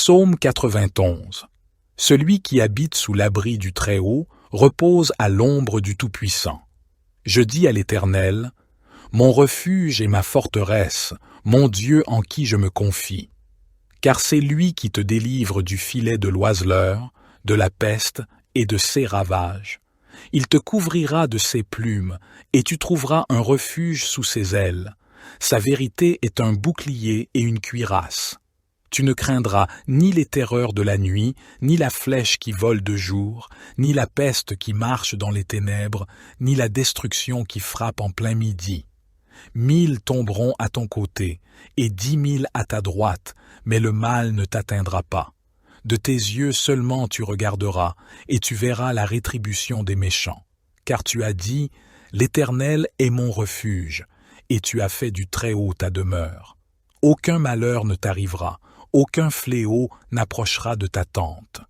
Psaume 91. Celui qui habite sous l'abri du Très-Haut repose à l'ombre du Tout-Puissant. Je dis à l'Éternel, mon refuge et ma forteresse, mon Dieu en qui je me confie. Car c'est lui qui te délivre du filet de l'oiseleur, de la peste et de ses ravages. Il te couvrira de ses plumes, et tu trouveras un refuge sous ses ailes. Sa vérité est un bouclier et une cuirasse. Tu ne craindras ni les terreurs de la nuit, ni la flèche qui vole de jour, ni la peste qui marche dans les ténèbres, ni la destruction qui frappe en plein midi. 1000 tomberont à ton côté, et 10 000 à ta droite, mais le mal ne t'atteindra pas. De tes yeux seulement tu regarderas, et tu verras la rétribution des méchants. Car tu as dit, l'Éternel est mon refuge, et tu as fait du Très-Haut ta demeure. Aucun malheur ne t'arrivera, aucun fléau n'approchera de ta tente.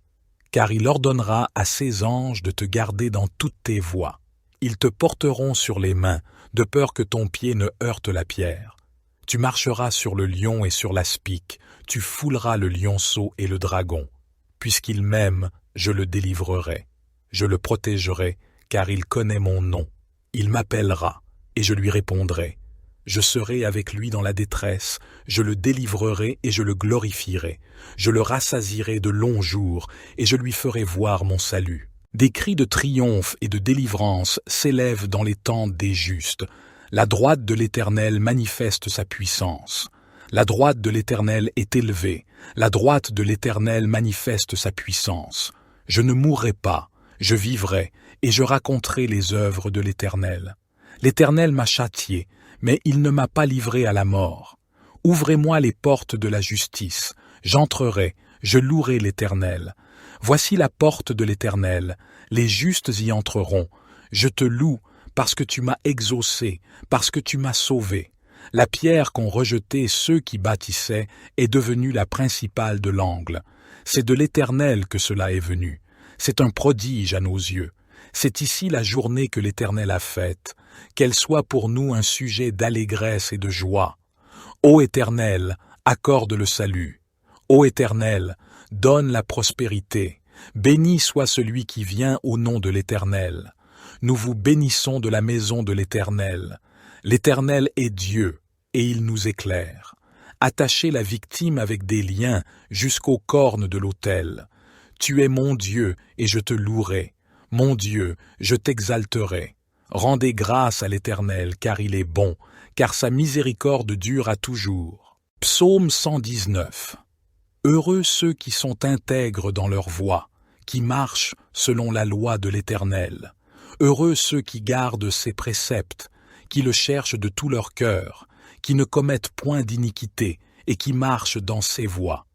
Car il ordonnera à ses anges de te garder dans toutes tes voies. Ils te porteront sur les mains, de peur que ton pied ne heurte la pierre. Tu marcheras sur le lion et sur l'aspic, tu fouleras le lionceau et le dragon. Puisqu'il m'aime, je le délivrerai. Je le protégerai, car il connaît mon nom. Il m'appellera, et je lui répondrai. Je serai avec lui dans la détresse, je le délivrerai et je le glorifierai. Je le rassasierai de longs jours, et je lui ferai voir mon salut. Des cris de triomphe et de délivrance s'élèvent dans les tentes des justes. La droite de l'Éternel manifeste sa puissance. La droite de l'Éternel est élevée. La droite de l'Éternel manifeste sa puissance. Je ne mourrai pas, je vivrai, et je raconterai les œuvres de l'Éternel. L'Éternel m'a châtié, mais il ne m'a pas livré à la mort. Ouvrez-moi les portes de la justice. J'entrerai, je louerai l'Éternel. Voici la porte de l'Éternel. Les justes y entreront. Je te loue parce que tu m'as exaucé, parce que tu m'as sauvé. La pierre qu'ont rejetée ceux qui bâtissaient est devenue la principale de l'angle. C'est de l'Éternel que cela est venu. C'est un prodige à nos yeux. C'est ici la journée que l'Éternel a faite. Qu'elle soit pour nous un sujet d'allégresse et de joie. Ô Éternel, accorde le salut. Ô Éternel, donne la prospérité. Béni soit celui qui vient au nom de l'Éternel. Nous vous bénissons de la maison de l'Éternel. L'Éternel est Dieu, et il nous éclaire. Attachez la victime avec des liens jusqu'aux cornes de l'autel. Tu es mon Dieu, et je te louerai. Mon Dieu, je t'exalterai. Rendez grâce à l'Éternel, car il est bon, car sa miséricorde dure à toujours. Psaume 119. Heureux ceux qui sont intègres dans leur voie, qui marchent selon la loi de l'Éternel. Heureux ceux qui gardent ses préceptes, qui le cherchent de tout leur cœur, qui ne commettent point d'iniquité et qui marchent dans ses voies.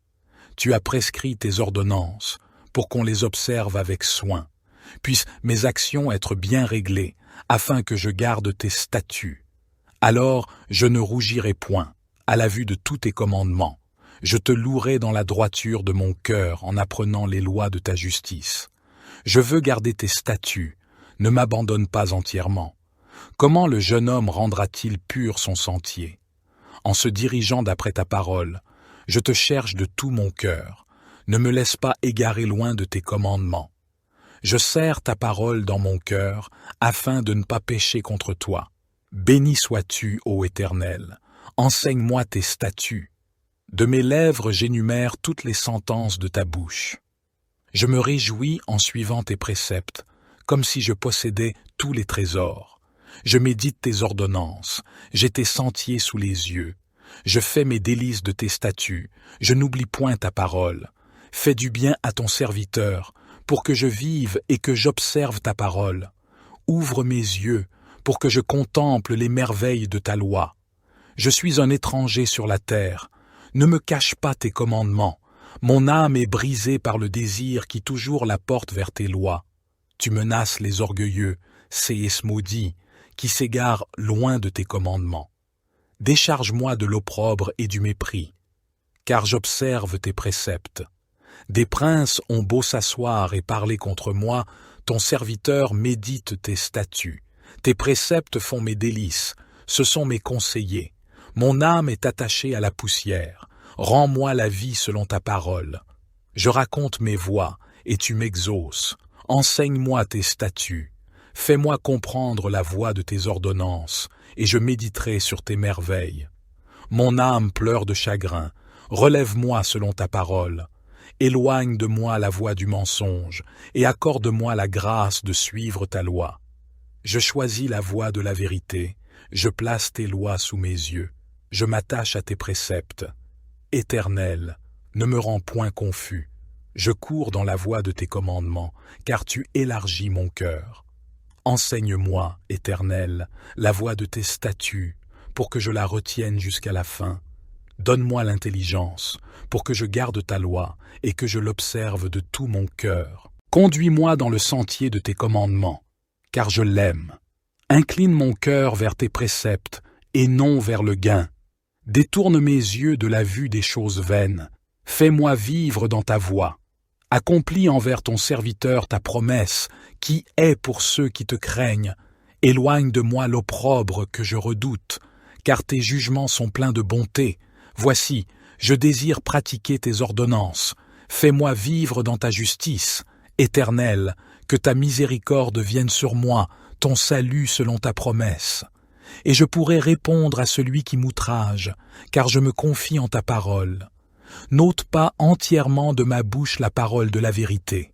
Tu as prescrit tes ordonnances pour qu'on les observe avec soin. Puissent mes actions être bien réglées, afin que je garde tes statuts. Alors je ne rougirai point, à la vue de tous tes commandements. Je te louerai dans la droiture de mon cœur en apprenant les lois de ta justice. Je veux garder tes statuts, ne m'abandonne pas entièrement. Comment le jeune homme rendra-t-il pur son sentier? En se dirigeant d'après ta parole, je te cherche de tout mon cœur. Ne me laisse pas égarer loin de tes commandements. Je serre ta parole dans mon cœur, afin de ne pas pécher contre toi. Béni sois-tu, ô Éternel. Enseigne-moi tes statuts. De mes lèvres j'énumère toutes les sentences de ta bouche. Je me réjouis en suivant tes préceptes, comme si je possédais tous les trésors. Je médite tes ordonnances, j'ai tes sentiers sous les yeux. Je fais mes délices de tes statuts, je n'oublie point ta parole. Fais du bien à ton serviteur, pour que je vive et que j'observe ta parole. Ouvre mes yeux, pour que je contemple les merveilles de ta loi. Je suis un étranger sur la terre. Ne me cache pas tes commandements. Mon âme est brisée par le désir qui toujours la porte vers tes lois. Tu menaces les orgueilleux, séis maudits, qui s'égarent loin de tes commandements. Décharge-moi de l'opprobre et du mépris, car j'observe tes préceptes. Des princes ont beau s'asseoir et parler contre moi, ton serviteur médite tes statuts. Tes préceptes font mes délices, ce sont mes conseillers. Mon âme est attachée à la poussière. Rends-moi la vie selon ta parole. Je raconte mes voies, et tu m'exauces. Enseigne-moi tes statuts. Fais-moi comprendre la voie de tes ordonnances, et je méditerai sur tes merveilles. Mon âme pleure de chagrin. Relève-moi selon ta parole. Éloigne de moi la voie du mensonge, et accorde-moi la grâce de suivre ta loi. Je choisis la voie de la vérité, je place tes lois sous mes yeux, je m'attache à tes préceptes. Éternel, ne me rends point confus, je cours dans la voie de tes commandements, car tu élargis mon cœur. Enseigne-moi, Éternel, la voie de tes statuts, pour que je la retienne jusqu'à la fin. Donne-moi l'intelligence, pour que je garde ta loi et que je l'observe de tout mon cœur. Conduis-moi dans le sentier de tes commandements, car je l'aime. Incline mon cœur vers tes préceptes et non vers le gain. Détourne mes yeux de la vue des choses vaines. Fais-moi vivre dans ta voie. Accomplis envers ton serviteur ta promesse, qui est pour ceux qui te craignent. Éloigne de moi l'opprobre que je redoute, car tes jugements sont pleins de bonté. Voici, je désire pratiquer tes ordonnances. Fais-moi vivre dans ta justice. Éternel, que ta miséricorde vienne sur moi, ton salut selon ta promesse. Et je pourrai répondre à celui qui m'outrage, car je me confie en ta parole. N'ôte pas entièrement de ma bouche la parole de la vérité,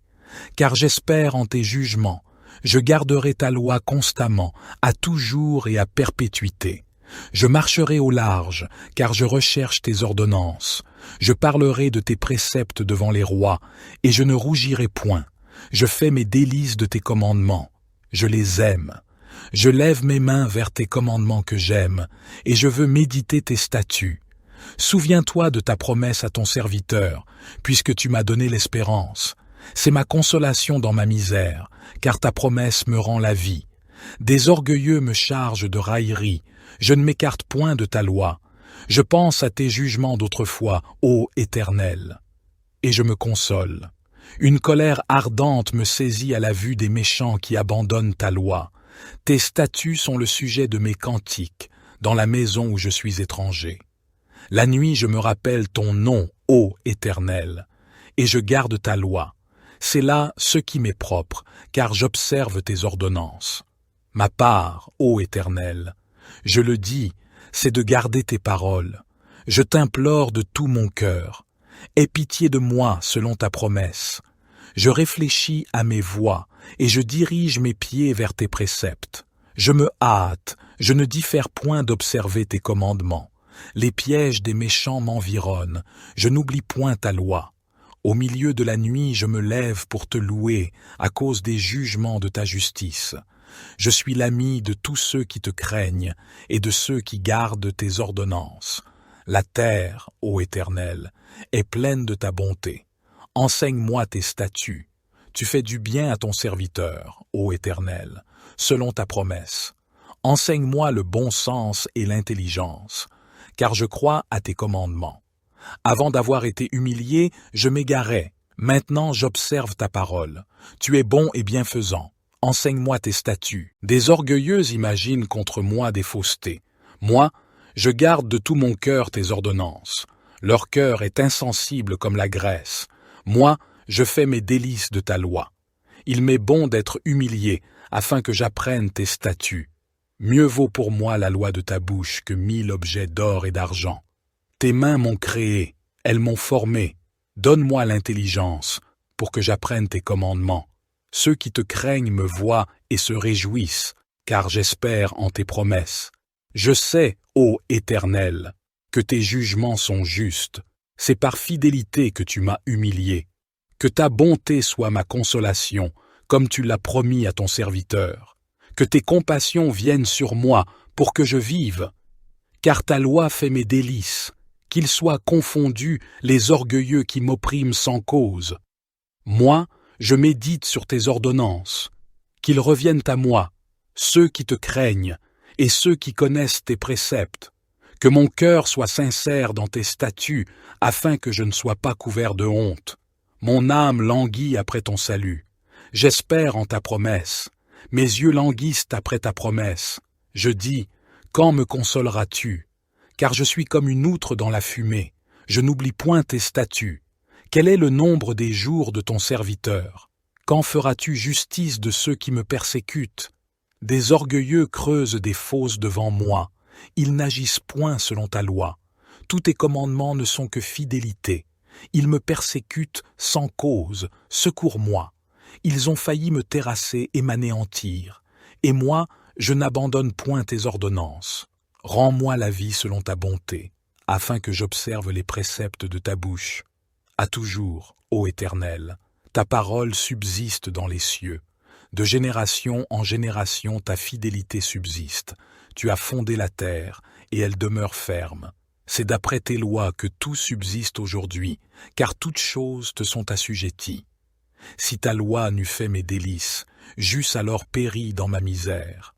car j'espère en tes jugements. Je garderai ta loi constamment, à toujours et à perpétuité. Je marcherai au large, car je recherche tes ordonnances. Je parlerai de tes préceptes devant les rois, et je ne rougirai point. Je fais mes délices de tes commandements. Je les aime. Je lève mes mains vers tes commandements que j'aime, et je veux méditer tes statuts. Souviens-toi de ta promesse à ton serviteur, puisque tu m'as donné l'espérance. C'est ma consolation dans ma misère, car ta promesse me rend la vie. Des orgueilleux me chargent de raillerie. Je ne m'écarte point de ta loi. Je pense à tes jugements d'autrefois, ô Éternel. Et je me console. Une colère ardente me saisit à la vue des méchants qui abandonnent ta loi. Tes statuts sont le sujet de mes cantiques, dans la maison où je suis étranger. La nuit je me rappelle ton nom, ô Éternel, et je garde ta loi. C'est là ce qui m'est propre, car j'observe tes ordonnances. Ma part, ô Éternel, je le dis, c'est de garder tes paroles. Je t'implore de tout mon cœur. Aie pitié de moi selon ta promesse. Je réfléchis à mes voies et je dirige mes pieds vers tes préceptes. Je me hâte, je ne diffère point d'observer tes commandements. Les pièges des méchants m'environnent, je n'oublie point ta loi. Au milieu de la nuit, je me lève pour te louer à cause des jugements de ta justice. Je suis l'ami de tous ceux qui te craignent et de ceux qui gardent tes ordonnances. La terre, ô Éternel, est pleine de ta bonté. Enseigne-moi tes statuts. Tu fais du bien à ton serviteur, ô Éternel, selon ta promesse. Enseigne-moi le bon sens et l'intelligence, car je crois à tes commandements. Avant d'avoir été humilié, je m'égarais. Maintenant j'observe ta parole. Tu es bon et bienfaisant. Enseigne-moi tes statuts. Des orgueilleux imaginent contre moi des faussetés. Moi, je garde de tout mon cœur tes ordonnances. Leur cœur est insensible comme la graisse. Moi, je fais mes délices de ta loi. Il m'est bon d'être humilié, afin que j'apprenne tes statuts. Mieux vaut pour moi la loi de ta bouche que 1000 objets d'or et d'argent. Tes mains m'ont créé, elles m'ont formé. Donne-moi l'intelligence, pour que j'apprenne tes commandements. Ceux qui te craignent me voient et se réjouissent, car j'espère en tes promesses. Je sais, ô Éternel, que tes jugements sont justes. C'est par fidélité que tu m'as humilié. Que ta bonté soit ma consolation, comme tu l'as promis à ton serviteur. Que tes compassions viennent sur moi pour que je vive. Car ta loi fait mes délices. Qu'ils soient confondus les orgueilleux qui m'oppriment sans cause. Moi, je médite sur tes ordonnances. Qu'ils reviennent à moi, ceux qui te craignent, et ceux qui connaissent tes préceptes. Que mon cœur soit sincère dans tes statuts, afin que je ne sois pas couvert de honte. Mon âme languit après ton salut. J'espère en ta promesse. Mes yeux languissent après ta promesse. Je dis, quand me consoleras-tu? Car je suis comme une outre dans la fumée. Je n'oublie point tes statuts. Quel est le nombre des jours de ton serviteur? Quand feras-tu justice de ceux qui me persécutent? Des orgueilleux creusent des fosses devant moi. Ils n'agissent point selon ta loi. Tous tes commandements ne sont que fidélité. Ils me persécutent sans cause. Secours-moi. Ils ont failli me terrasser et m'anéantir. Et moi, je n'abandonne point tes ordonnances. Rends-moi la vie selon ta bonté, afin que j'observe les préceptes de ta bouche. À toujours, ô Éternel, ta parole subsiste dans les cieux. De génération en génération, ta fidélité subsiste. Tu as fondé la terre, et elle demeure ferme. C'est d'après tes lois que tout subsiste aujourd'hui, car toutes choses te sont assujetties. Si ta loi n'eût fait mes délices, j'eusse alors péri dans ma misère.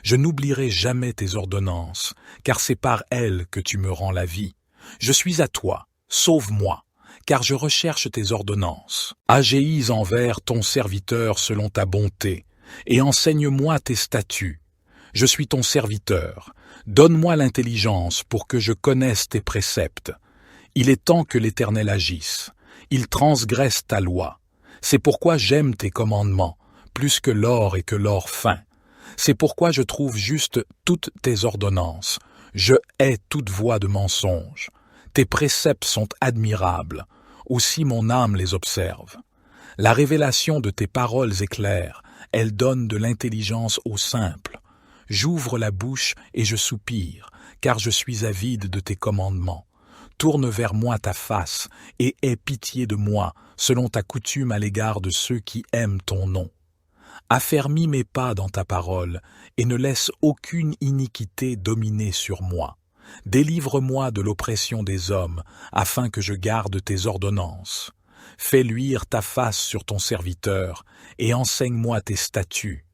Je n'oublierai jamais tes ordonnances, car c'est par elles que tu me rends la vie. Je suis à toi, sauve-moi, car je recherche tes ordonnances. Agis envers ton serviteur selon ta bonté, et enseigne-moi tes statuts. Je suis ton serviteur, donne-moi l'intelligence pour que je connaisse tes préceptes. Il est temps que l'Éternel agisse, il transgresse ta loi. C'est pourquoi j'aime tes commandements, plus que l'or et que l'or fin. C'est pourquoi je trouve juste toutes tes ordonnances. Je hais toute voie de mensonge. Tes préceptes sont admirables. Aussi mon âme les observe. La révélation de tes paroles est claire. Elle donne de l'intelligence aux simples. J'ouvre la bouche et je soupire, car je suis avide de tes commandements. Tourne vers moi ta face et aie pitié de moi, selon ta coutume à l'égard de ceux qui aiment ton nom. Affermis mes pas dans ta parole, et ne laisse aucune iniquité dominer sur moi. Délivre-moi de l'oppression des hommes, afin que je garde tes ordonnances. Fais luire ta face sur ton serviteur, et enseigne-moi tes statuts.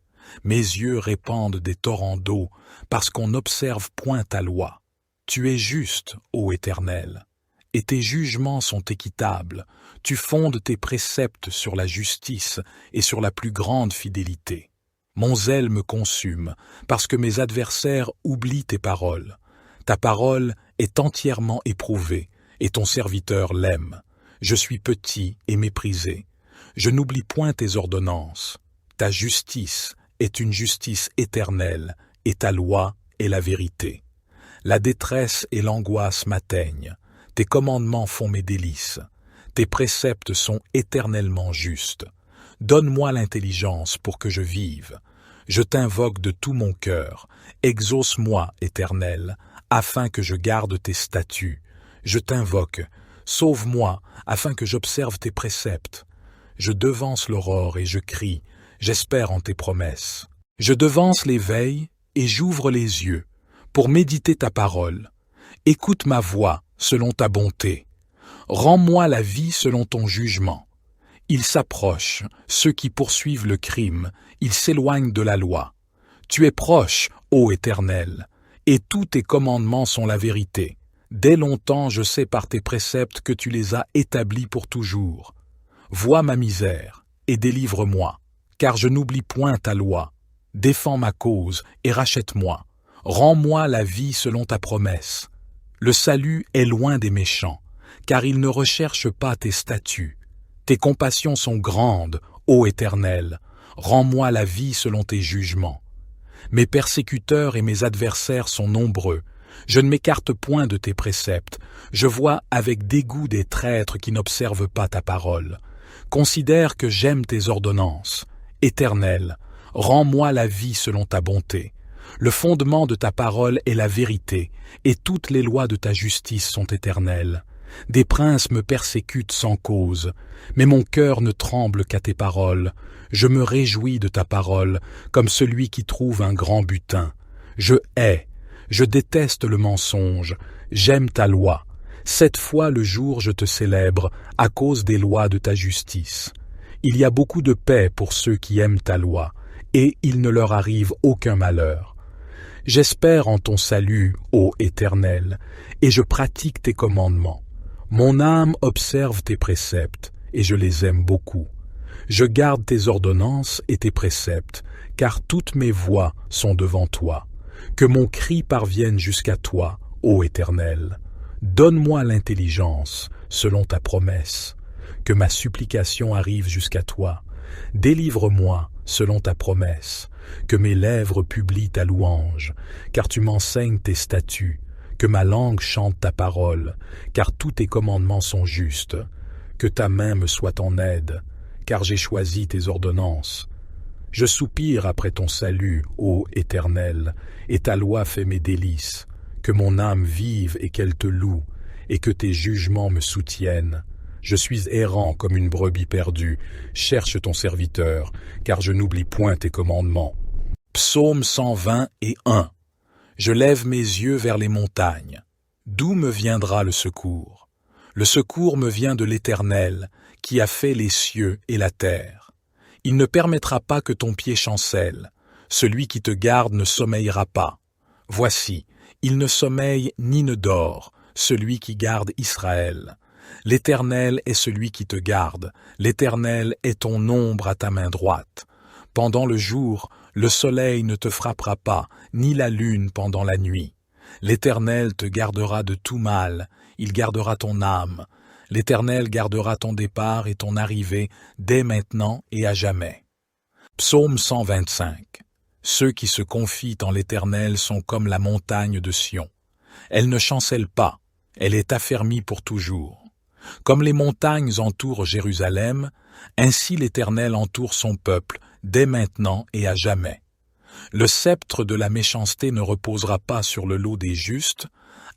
Mes yeux répandent des torrents d'eau, parce qu'on n'observe point ta loi. Tu es juste, ô Éternel, et tes jugements sont équitables. Tu fondes tes préceptes sur la justice et sur la plus grande fidélité. Mon zèle me consume, parce que mes adversaires oublient tes paroles. Ta parole est entièrement éprouvée, et ton serviteur l'aime. Je suis petit et méprisé. Je n'oublie point tes ordonnances. Ta justice est une justice éternelle, et ta loi est la vérité. La détresse et l'angoisse m'atteignent. Tes commandements font mes délices. Tes préceptes sont éternellement justes. Donne-moi l'intelligence pour que je vive. Je t'invoque de tout mon cœur. Exauce-moi, Éternel, afin que je garde tes statuts. Je t'invoque. Sauve-moi, afin que j'observe tes préceptes. Je devance l'aurore et je crie. J'espère en tes promesses. Je devance les veilles et j'ouvre les yeux pour méditer ta parole. Écoute ma voix selon ta bonté. Rends-moi la vie selon ton jugement. Ils s'approchent, ceux qui poursuivent le crime, ils s'éloignent de la loi. Tu es proche, ô Éternel, et tous tes commandements sont la vérité. Dès longtemps je sais par tes préceptes que tu les as établis pour toujours. Vois ma misère, et délivre-moi, car je n'oublie point ta loi. Défends ma cause, et rachète-moi. Rends-moi la vie selon ta promesse. Le salut est loin des méchants, car ils ne recherchent pas tes statuts. Tes compassions sont grandes, ô Éternel. Rends-moi la vie selon tes jugements. Mes persécuteurs et mes adversaires sont nombreux. Je ne m'écarte point de tes préceptes. Je vois avec dégoût des traîtres qui n'observent pas ta parole. Considère que j'aime tes ordonnances. Éternel, rends-moi la vie selon ta bonté. Le fondement de ta parole est la vérité, et toutes les lois de ta justice sont éternelles. Des princes me persécutent sans cause, mais mon cœur ne tremble qu'à tes paroles. Je me réjouis de ta parole, comme celui qui trouve un grand butin. Je déteste le mensonge, j'aime ta loi. 7 fois le jour je te célèbre, à cause des lois de ta justice. Il y a beaucoup de paix pour ceux qui aiment ta loi, et il ne leur arrive aucun malheur. J'espère en ton salut, ô Éternel, et je pratique tes commandements. Mon âme observe tes préceptes, et je les aime beaucoup. Je garde tes ordonnances et tes préceptes, car toutes mes voies sont devant toi. Que mon cri parvienne jusqu'à toi, ô Éternel. Donne-moi l'intelligence, selon ta promesse, que ma supplication arrive jusqu'à toi. Délivre-moi, selon ta promesse, que mes lèvres publient ta louange, car tu m'enseignes tes statuts, que ma langue chante ta parole, car tous tes commandements sont justes, que ta main me soit en aide, car j'ai choisi tes ordonnances. Je soupire après ton salut, ô Éternel, et ta loi fait mes délices, que mon âme vive et qu'elle te loue, et que tes jugements me soutiennent. Je suis errant comme une brebis perdue, cherche ton serviteur, car je n'oublie point tes commandements. Psaume 121. Je lève mes yeux vers les montagnes. D'où me viendra le secours? Le secours me vient de l'Éternel, qui a fait les cieux et la terre. Il ne permettra pas que ton pied chancelle. Celui qui te garde ne sommeillera pas. Voici, il ne sommeille ni ne dort, celui qui garde Israël. L'Éternel est celui qui te garde. L'Éternel est ton ombre à ta main droite. Pendant le jour, le soleil ne te frappera pas, ni la lune pendant la nuit. L'Éternel te gardera de tout mal, il gardera ton âme. L'Éternel gardera ton départ et ton arrivée dès maintenant et à jamais. Psaume 125. Ceux qui se confient en l'Éternel sont comme la montagne de Sion. Elle ne chancelle pas, elle est affermie pour toujours. Comme les montagnes entourent Jérusalem, ainsi l'Éternel entoure son peuple, dès maintenant et à jamais. Le sceptre de la méchanceté ne reposera pas sur le lot des justes,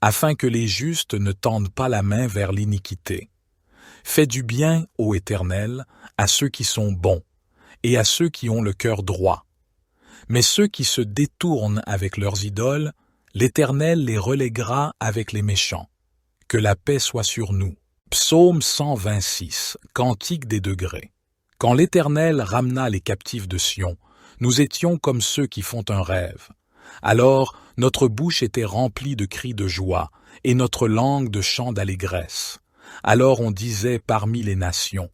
afin que les justes ne tendent pas la main vers l'iniquité. Fais du bien, ô Éternel, à ceux qui sont bons, et à ceux qui ont le cœur droit. Mais ceux qui se détournent avec leurs idoles, l'Éternel les relèguera avec les méchants. Que la paix soit sur nous. Psaume 126, Cantique des degrés. Quand l'Éternel ramena les captifs de Sion, nous étions comme ceux qui font un rêve. Alors notre bouche était remplie de cris de joie, et notre langue de chants d'allégresse. Alors on disait parmi les nations,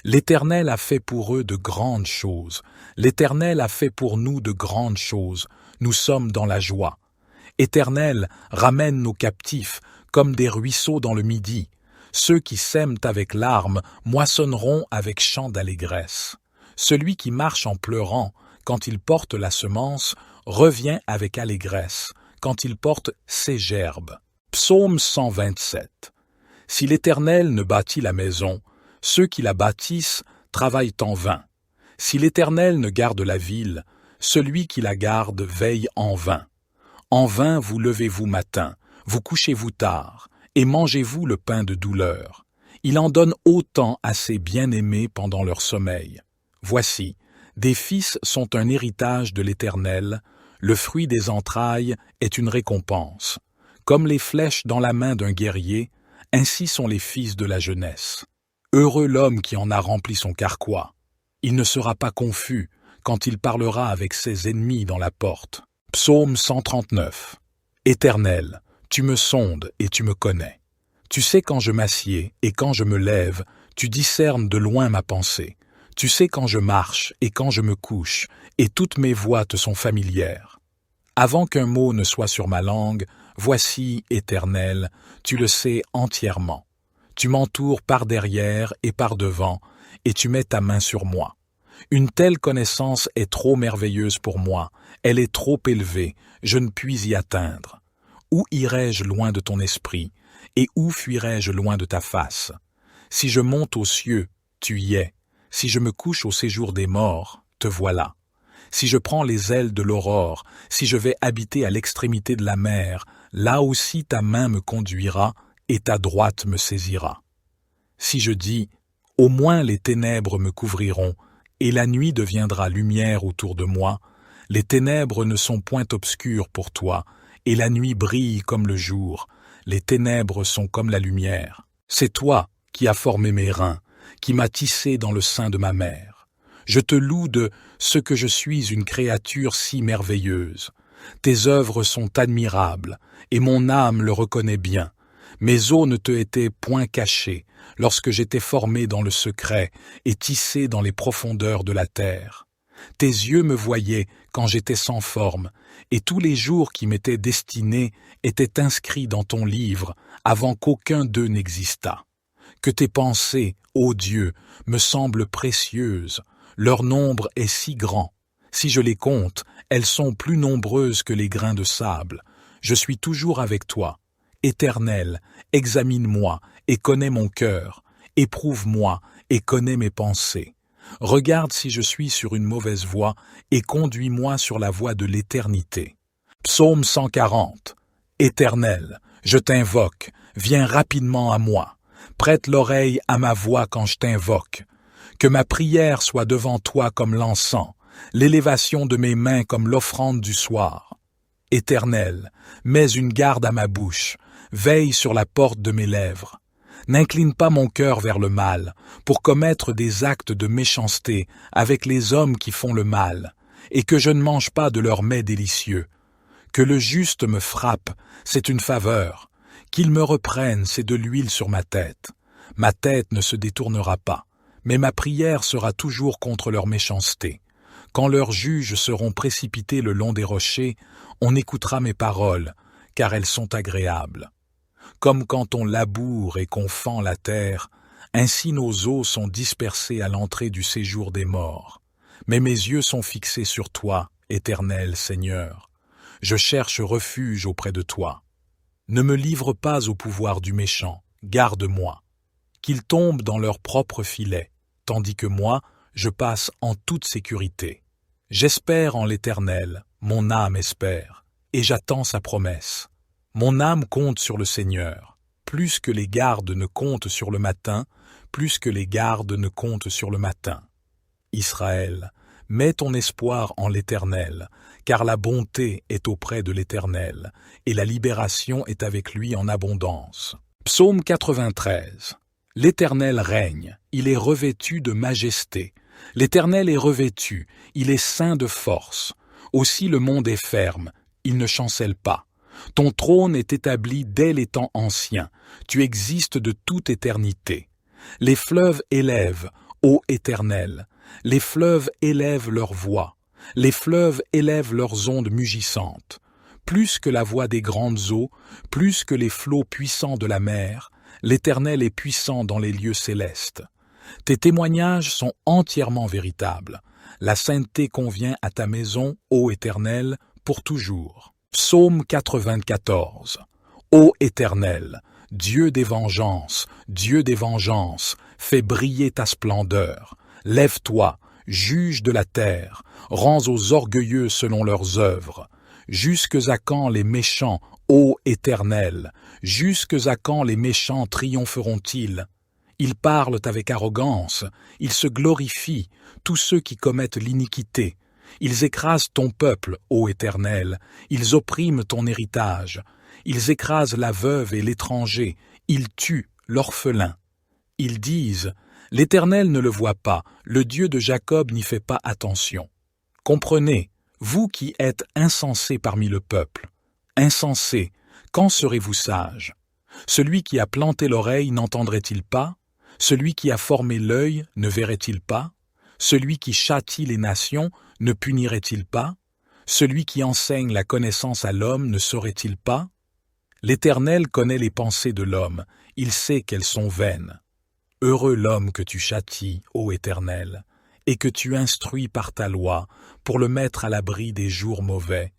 l'Éternel a fait pour eux de grandes choses. L'Éternel a fait pour nous de grandes choses. Nous sommes dans la joie. Éternel, ramène nos captifs comme des ruisseaux dans le midi. Ceux qui sèment avec larmes moissonneront avec chants d'allégresse. Celui qui marche en pleurant, quand il porte la semence, revient avec allégresse, quand il porte ses gerbes. Psaume 127. Si l'Éternel ne bâtit la maison, ceux qui la bâtissent travaillent en vain. Si l'Éternel ne garde la ville, celui qui la garde veille en vain. En vain vous levez-vous matin, vous couchez-vous tard, et mangez-vous le pain de douleur. Il en donne autant à ses bien-aimés pendant leur sommeil. Voici, des fils sont un héritage de l'Éternel, le fruit des entrailles est une récompense. Comme les flèches dans la main d'un guerrier, ainsi sont les fils de la jeunesse. Heureux l'homme qui en a rempli son carquois. Il ne sera pas confus quand il parlera avec ses ennemis dans la porte. Psaume 139. Éternel, tu me sondes et tu me connais. Tu sais quand je m'assieds et quand je me lève, tu discernes de loin ma pensée. Tu sais quand je marche et quand je me couche, et toutes mes voies te sont familières. Avant qu'un mot ne soit sur ma langue, voici, Éternel, tu le sais entièrement. Tu m'entoures par derrière et par devant, et tu mets ta main sur moi. Une telle connaissance est trop merveilleuse pour moi, elle est trop élevée, je ne puis y atteindre. Où irai-je loin de ton esprit, et où fuirai-je loin de ta face? Si je monte aux cieux, tu y es. Si je me couche au séjour des morts, te voilà. Si je prends les ailes de l'aurore, si je vais habiter à l'extrémité de la mer, là aussi ta main me conduira et ta droite me saisira. Si je dis, au moins les ténèbres me couvriront, et la nuit deviendra lumière autour de moi, les ténèbres ne sont point obscures pour toi, et la nuit brille comme le jour, les ténèbres sont comme la lumière. C'est toi qui as formé mes reins, qui m'as tissé dans le sein de ma mère. Je te loue de ce que je suis une créature si merveilleuse. Tes œuvres sont admirables, et mon âme le reconnaît bien. Mes os ne te étaient point cachés, lorsque j'étais formé dans le secret et tissé dans les profondeurs de la terre. Tes yeux me voyaient quand j'étais sans forme, et tous les jours qui m'étaient destinés étaient inscrits dans ton livre avant qu'aucun d'eux n'existât. Que tes pensées, ô Dieu, me semblent précieuses, leur nombre est si grand. Si je les compte, elles sont plus nombreuses que les grains de sable. Je suis toujours avec toi. Éternel, examine-moi et connais mon cœur. Éprouve-moi et connais mes pensées. Regarde si je suis sur une mauvaise voie et conduis-moi sur la voie de l'éternité. Psaume 140. Éternel, je t'invoque, viens rapidement à moi. Prête l'oreille à ma voix quand je t'invoque. Que ma prière soit devant toi comme l'encens, l'élévation de mes mains comme l'offrande du soir. Éternel, mets une garde à ma bouche, veille sur la porte de mes lèvres. N'incline pas mon cœur vers le mal, pour commettre des actes de méchanceté avec les hommes qui font le mal, et que je ne mange pas de leurs mets délicieux. Que le juste me frappe, c'est une faveur. Qu'il me reprenne, c'est de l'huile sur ma tête. Ma tête ne se détournera pas, mais ma prière sera toujours contre leur méchanceté. Quand leurs juges seront précipités le long des rochers, on écoutera mes paroles, car elles sont agréables. Comme quand on laboure et qu'on fend la terre, ainsi nos os sont dispersés à l'entrée du séjour des morts. Mais mes yeux sont fixés sur toi, éternel Seigneur. Je cherche refuge auprès de toi. Ne me livre pas au pouvoir du méchant, garde-moi. Qu'ils tombent dans leur propre filet, tandis que moi, je passe en toute sécurité. J'espère en l'Éternel, mon âme espère, et j'attends sa promesse. Mon âme compte sur le Seigneur, plus que les gardes ne comptent sur le matin, plus que les gardes ne comptent sur le matin. Israël, mets ton espoir en l'Éternel, car la bonté est auprès de l'Éternel, et la libération est avec lui en abondance. Psaume 93. L'Éternel règne, il est revêtu de majesté. L'Éternel est revêtu, il est ceint de force. Aussi le monde est ferme, il ne chancelle pas. Ton trône est établi dès les temps anciens, tu existes de toute éternité. Les fleuves élèvent, ô Éternel, les fleuves élèvent leur voix, les fleuves élèvent leurs ondes mugissantes. Plus que la voix des grandes eaux, plus que les flots puissants de la mer, l'Éternel est puissant dans les lieux célestes. Tes témoignages sont entièrement véritables. La sainteté convient à ta maison, ô Éternel, pour toujours. Psaume 94. Ô Éternel, Dieu des vengeances, fais briller ta splendeur. Lève-toi, juge de la terre, rends aux orgueilleux selon leurs œuvres. Jusques à quand les méchants, ô Éternel, jusques à quand les méchants triompheront-ils? Ils parlent avec arrogance, ils se glorifient, tous ceux qui commettent l'iniquité. Ils écrasent ton peuple, ô Éternel, ils oppriment ton héritage. Ils écrasent la veuve et l'étranger, ils tuent l'orphelin. Ils disent, l'Éternel ne le voit pas, le Dieu de Jacob n'y fait pas attention. Comprenez, vous qui êtes insensés parmi le peuple. Insensés, quand serez-vous sages? Celui qui a planté l'oreille n'entendrait-il pas? Celui qui a formé l'œil ne verrait-il pas? Celui qui châtie les nations ne punirait-il pas? Celui qui enseigne la connaissance à l'homme ne saurait-il pas? L'Éternel connaît les pensées de l'homme, il sait qu'elles sont vaines. Heureux l'homme que tu châties, ô Éternel, et que tu instruis par ta loi pour le mettre à l'abri des jours mauvais,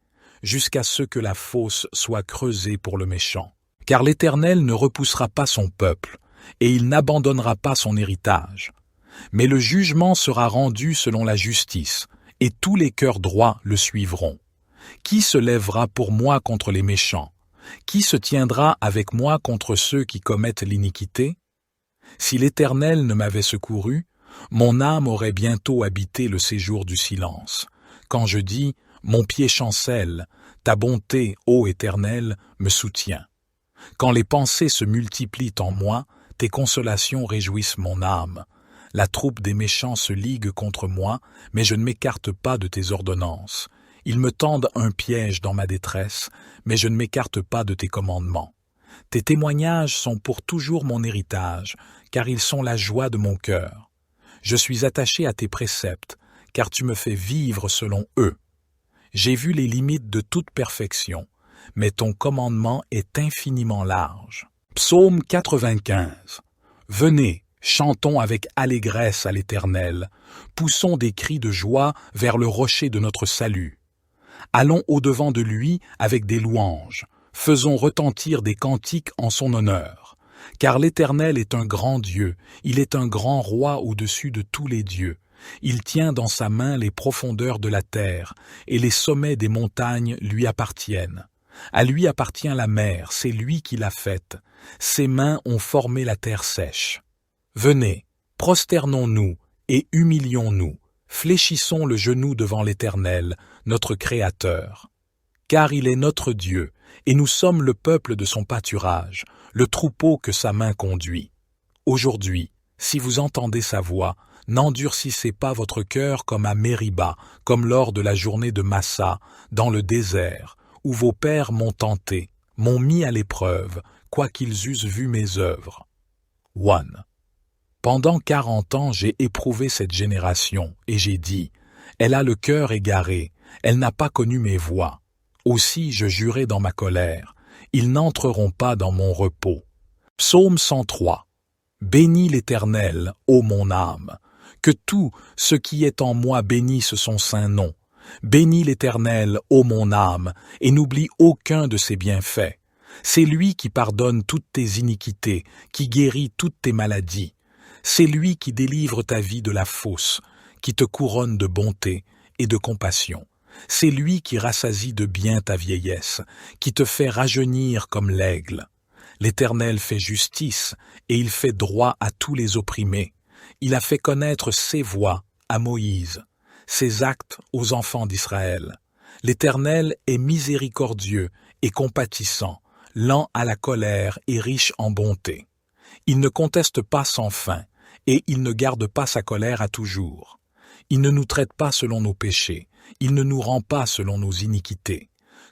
jusqu'à ce que la fosse soit creusée pour le méchant. Car l'Éternel ne repoussera pas son peuple, et il n'abandonnera pas son héritage. Mais le jugement sera rendu selon la justice, et tous les cœurs droits le suivront. Qui se lèvera pour moi contre les méchants? Qui se tiendra avec moi contre ceux qui commettent l'iniquité? Si l'Éternel ne m'avait secouru, mon âme aurait bientôt habité le séjour du silence. Quand je dis « Mon pied chancelle », ta bonté, ô Éternel, me soutient. Quand les pensées se multiplient en moi, tes consolations réjouissent mon âme. La troupe des méchants se ligue contre moi, mais je ne m'écarte pas de tes ordonnances. Ils me tendent un piège dans ma détresse, mais je ne m'écarte pas de tes commandements. Tes témoignages sont pour toujours mon héritage, car ils sont la joie de mon cœur. Je suis attaché à tes préceptes, car tu me fais vivre selon eux. J'ai vu les limites de toute perfection, mais ton commandement est infiniment large. Psaume 95. Venez, chantons avec allégresse à l'Éternel, poussons des cris de joie vers le rocher de notre salut. Allons au-devant de lui avec des louanges, faisons retentir des cantiques en son honneur. Car l'Éternel est un grand Dieu, il est un grand roi au-dessus de tous les dieux. Il tient dans sa main les profondeurs de la terre, et les sommets des montagnes lui appartiennent. À lui appartient la mer, c'est lui qui l'a faite. Ses mains ont formé la terre sèche. Venez, prosternons-nous et humilions-nous, fléchissons le genou devant l'Éternel, notre Créateur. Car il est notre Dieu, et nous sommes le peuple de son pâturage, le troupeau que sa main conduit. Aujourd'hui, si vous entendez sa voix, n'endurcissez pas votre cœur comme à Mériba, comme lors de la journée de Massa, dans le désert, où vos pères m'ont tenté, m'ont mis à l'épreuve, quoiqu'ils eussent vu mes œuvres. 1. Pendant 40 ans j'ai éprouvé cette génération, et j'ai dit, elle a le cœur égaré, elle n'a pas connu mes voies. Aussi je jurai dans ma colère, ils n'entreront pas dans mon repos. Psaume 103. Bénis l'Éternel, ô mon âme, que tout ce qui est en moi bénisse son saint nom. Bénis l'Éternel, ô mon âme, et n'oublie aucun de ses bienfaits. C'est lui qui pardonne toutes tes iniquités, qui guérit toutes tes maladies. C'est lui qui délivre ta vie de la fosse, qui te couronne de bonté et de compassion. C'est lui qui rassasie de bien ta vieillesse, qui te fait rajeunir comme l'aigle. L'Éternel fait justice, et il fait droit à tous les opprimés. Il a fait connaître ses voies à Moïse, ses actes aux enfants d'Israël. L'Éternel est miséricordieux et compatissant, lent à la colère et riche en bonté. Il ne conteste pas sans fin, et il ne garde pas sa colère à toujours. Il ne nous traite pas selon nos péchés, il ne nous rend pas selon nos iniquités.